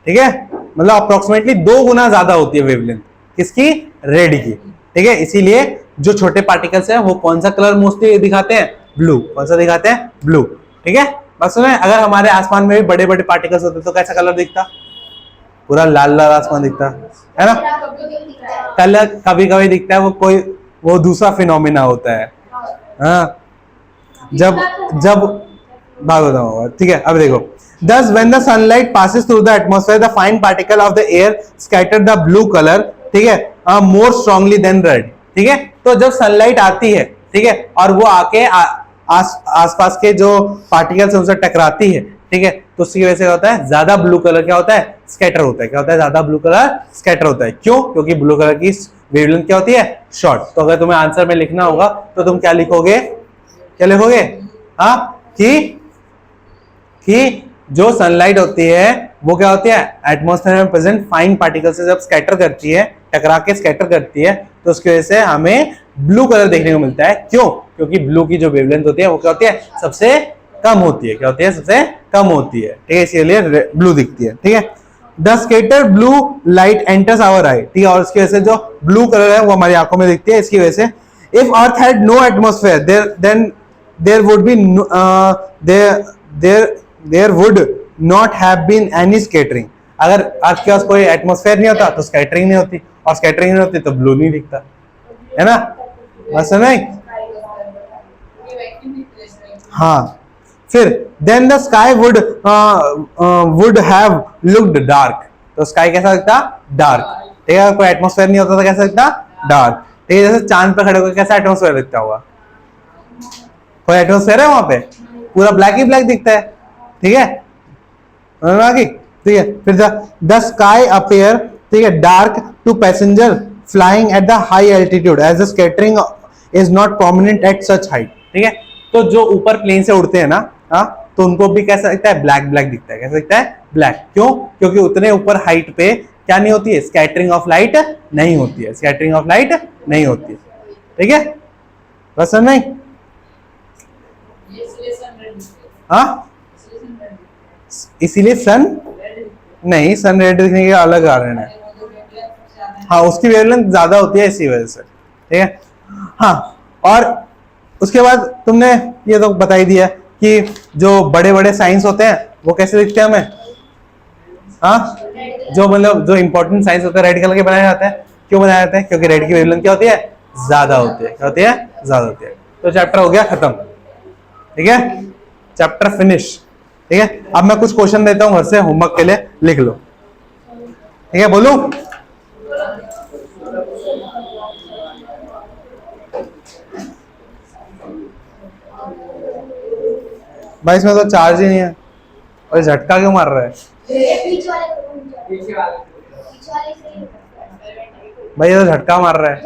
ठीक है। मतलब अप्रोक्सीमेटली 2 गुना ज्यादा होती है वेवलेंथ किसकी, रेड की, ठीक है। इसीलिए जो छोटे पार्टिकल्स हैं वो कौन सा कलर मोस्टली दिखाते हैं, ब्लू। कौन सा दिखाते हैं, ब्लू, ठीक है। बस सुने, अगर हमारे आसमान में भी बड़े बड़े पार्टिकल्स होते तो कैसा कलर दिखता, पूरा लाल लाल आसमान दिखता है ना। कलर कभी कभी दिखता है, वो दूसरा फिनोमिना होता है। हाँ, जब भागो, ठीक है। अब देखो, thus when the sunlight passes through the atmosphere the fine particle of the air scatter the blue color, ठीक है, more strongly than red, ठीक है। तो जब सनलाइट आती है, ठीक है, और वो आके आसपास के जो पार्टिकल्स उनसे टकराती है, ठीक है, तो उसकी वजह से क्या होता है, ज्यादा ब्लू कलर क्या होता है, स्कैटर होता है। क्या होता है, ज्यादा ब्लू कलर स्कैटर होता है। क्यों? क्योंकि ब्लू कलर की वेवलेंथ क्या होती है, शॉर्ट। तो अगर तुम्हें आंसर में लिखना होगा तो तुम क्या लिखोगे, क्या लिखोगे, हाँ, कि जो सनलाइट होती है वो क्या होती है, एटमॉस्फेयर में प्रेजेंट फाइन पार्टिकल से जब स्कैटर करती है, टकरा के स्कैटर करती है, तो उसकी वजह से हमें ब्लू कलर देखने को मिलता है। क्यों? क्योंकि ब्लू की जो वेवलेंथ होती है वो क्या होती है, सबसे कम होती है। क्या होती है, सबसे कम होती है, ठीक है, इसलिए ब्लू दिखती है, ठीक है। The scatter blue light enters our eye, ठीक है, और इसकी वजह से जो ब्लू कलर है वो हमारी आंखों में दिखती है। इसकी वजह से if earth had no atmosphere then there would be there would not have been any scattering. अगर अर्थ के पास कोई एटमॉस्फेयर नहीं होता तो स्कैटरिंग नहीं होती, और स्कैटरिंग नहीं होती तो ब्लू नहीं दिखता, है ना, बस नहीं। हाँ, फिर then the sky would have looked dark, तो स्काई कैसा दिखता, डार्क, ठीक है। कोई एटमॉस्फेयर नहीं होता तो कैसा दिखता, डार्क, ठीक है। जैसे चांद पे खड़े होकर कैसा एटमॉस्फेयर दिखता होगा, कोई एटमॉस्फेयर है वहां पे, पूरा ब्लैक ही ब्लैक दिखता है, ठीक है, ठीक है। फिर द स्काई अपीयर, ठीक है, dark to passenger flying at the high altitude as the scattering is not prominent at such height, ठीक है। तो जो ऊपर प्लेन से उड़ते हैं ना, हाँ, तो उनको भी कैसा दिखता है, ब्लैक ब्लैक दिखता है। कैसा दिखता है, ब्लैक। क्यों? क्योंकि उतने ऊपर हाइट पे क्या नहीं होती है, स्कैटरिंग ऑफ लाइट नहीं होती है, स्कैटरिंग ऑफ लाइट नहीं होती है, ठीक है, बस नहीं। हाँ, इसीलिए सन नहीं, सन रेड दिखने के अलग कारण है, हाँ, उसकी वेवलेंथ ज्यादा होती है इसी वजह से, ठीक है। हाँ, और उसके बाद तुमने ये तो बता ही दिया कि जो बड़े बड़े साइंस होते हैं वो कैसे दिखते हैं हमें, हाँ, जो मतलब जो इंपॉर्टेंट साइंस होते हैं रेड कलर के बनाए जाते हैं। क्यों बनाए जाते हैं? क्योंकि रेड की वेवलेंथ क्या होती है, ज्यादा होती है। क्या होती है, ज्यादा होती है। तो चैप्टर हो गया खत्म, ठीक है, चैप्टर फिनिश, ठीक है। अब मैं कुछ क्वेश्चन देता हूं घर से होमवर्क के लिए, लिख लो, ठीक है, बोलूं? भाई इसमें तो चार्ज ही नहीं है, और झटका क्यों मार रहा है भाई, ये तो झटका मार रहा है।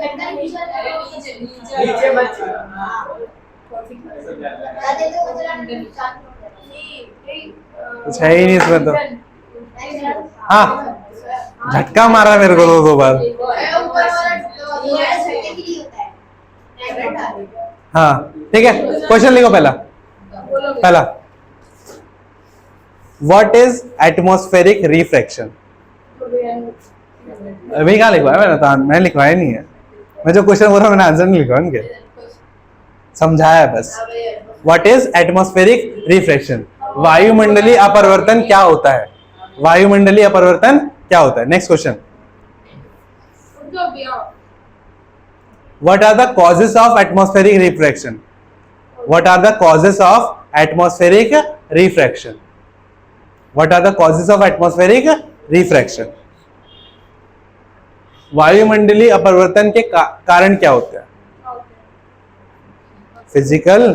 कुछ है ही नहीं इसमें तो, हाँ, झटका मारा मेरे को दो बार, हाँ, ठीक है। क्वेश्चन लिखो पहला व्हाट इज एटमॉस्फेरिक रिफ्रैक्शन? अभी कहाँ लिखवाया मैंने, तो मैंने लिखवाया नहीं है, मैं जो क्वेश्चन बोल रहा हूँ मैंने आंसर नहीं लिखवा, उनके समझाया बस। What is atmospheric refraction? वायुमंडलीय अपरिवर्तन क्या होता है, वायुमंडलीय अपरिवर्तन क्या होता है। Next question, what are the causes of atmospheric refraction? What are the causes of atmospheric refraction? What are the causes of atmospheric refraction? वायुमंडलीय अपरिवर्तन के कारण क्या होते हैं? फिजिकल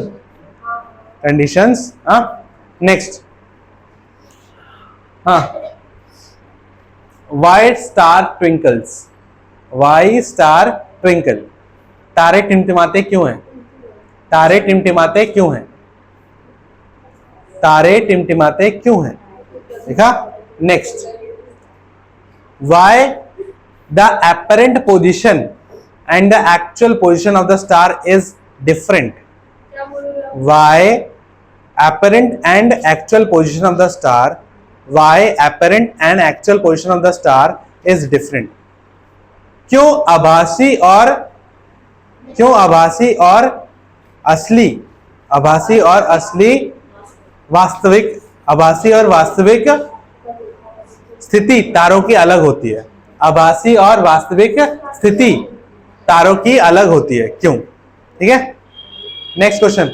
कंडीशंस, हाँ। नेक्स्ट, हाँ, why star twinkles, why star twinkle, तारे टिमटिमाते क्यों हैं? तारे टिमटिमाते क्यों हैं? तारे टिमटिमाते क्यों हैं? देखा। Next, why the apparent position and the actual position of the star is different? Why apparent and actual position of the star? Why apparent and actual position of the star is different? क्यों आभासी और असली, आभासी और असली, वास्तविक, आभासी और वास्तविक स्थिति तारों की अलग होती है। आभासी और वास्तविक स्थिति तारों की अलग होती है, क्यों? ठीक है। Next question,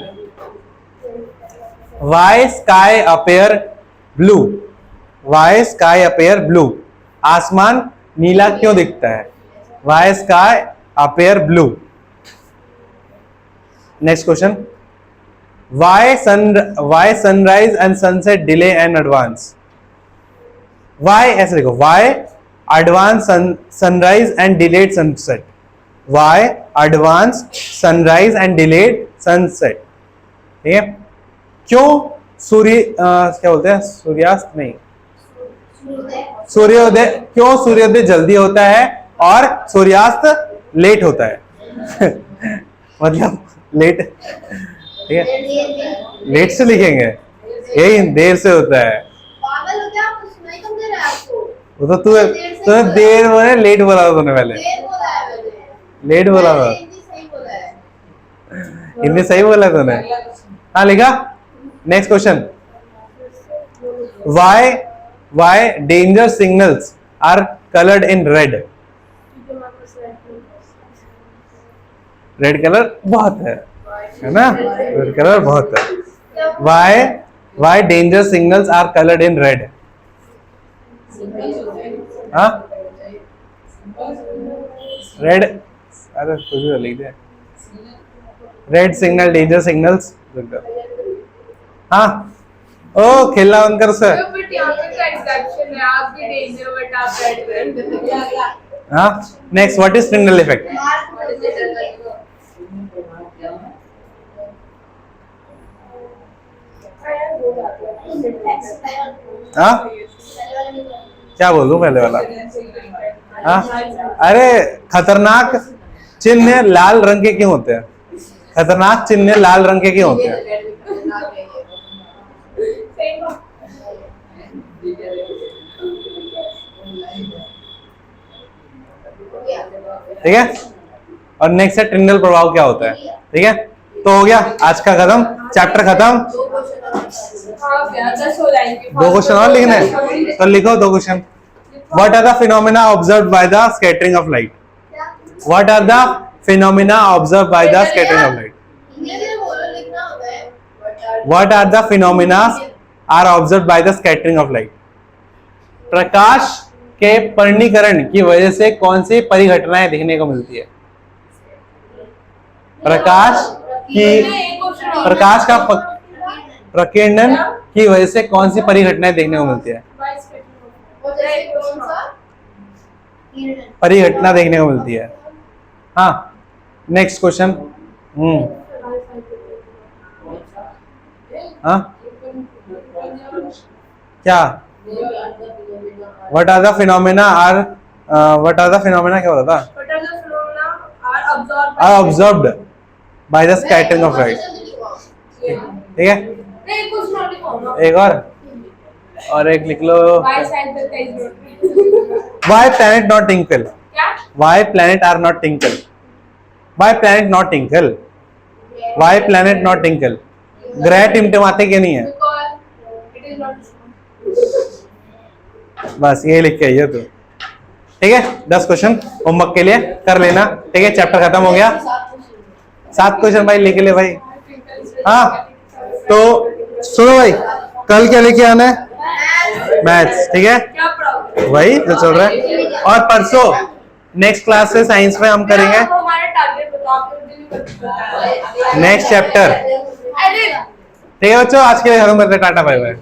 why sky appear blue? Why sky appear blue? आसमान नीला क्यों दिखता है? Why sky appear blue? Next question, Why sunrise and sunset delay and advance? Why ऐसे देखो, why advance sunrise and delayed sunset? Why advance sunrise and delayed sunset? ठीक है, क्यों सूर्य क्या बोलते हैं, सूर्यास्त नहीं, सूर्योदय, क्यों सूर्योदय जल्दी होता है और सूर्यास्त लेट होता है? मतलब लेट, ठीक है, लेट से लिखेंगे, यही देर से होता है। वो तो तू देर बोले, लेट बोला था तूने पहले, लेट बोला था, हिंदी सही बोला तूने। हाँ लिखा। Next question, why danger signals are coloured in red? Red colour बहुत है ना, रेड कलर बहुत है। Why danger signals are coloured in red? हाँ रेड, अरे कुछ भी लिख दे, रेड सिग्नल, डेंजर सिग्नल्स। हाँ ओ खेलना बंद कर सर। हाँ next, what is signal effect? हाँ क्या बोल दूं पहले वाला? हाँ अरे खतरनाक चिन्ह लाल रंग के क्यों होते हैं? खतरनाक चिन्ह लाल रंग के क्यों होते हैं? ठीक है, और नेक्स्ट है ट्रिंगल प्रभाव क्या होता है? ठीक है, तो हो गया आज का खत्म, चैप्टर खत्म। 2 क्वेश्चन और लिखने हैं, तो लिखो 2 question. What are the phenomena observed by the scattering of light? What are the phenomena observed by the scattering of light? What are the phenomena are observed by the scattering of light? प्रकाश के परिणीकरण की वजह से कौन सी परिघटनाएं देखने को मिलती है? प्रकाश का प्रकीर्णन की वजह से कौन सी परिघटनाएं देखने को मिलती है? परिघटना देखने को मिलती है। हाँ नेक्स्ट क्वेश्चन। हाँ क्या? What are the phenomena are क्या बोला था? Are observed by the scattering of light. ठीक है, एक और एक लिख लो। Why planet not twinkle? Why planet are not twinkle? Why planet not twinkle? Why planet not twinkle? ग्रह टिमटिमाते क्यों नहीं है? बस ये लिख के आइए तू। ठीक है, 10 क्वेश्चन होमवर्क के लिए कर लेना। ठीक है, चैप्टर खत्म हो गया। 7 क्वेश्चन भाई लेके ले भाई। हाँ तो सुनो भाई, कल क्या लेके आना है? मैथ्स। ठीक है, वही जो चल रहा है। और परसों नेक्स्ट क्लास से साइंस में हम करेंगे नेक्स्ट चैप्टर। ठीक है बच्चों, आज के लिए खत्म करते हैं। Tata bye bye.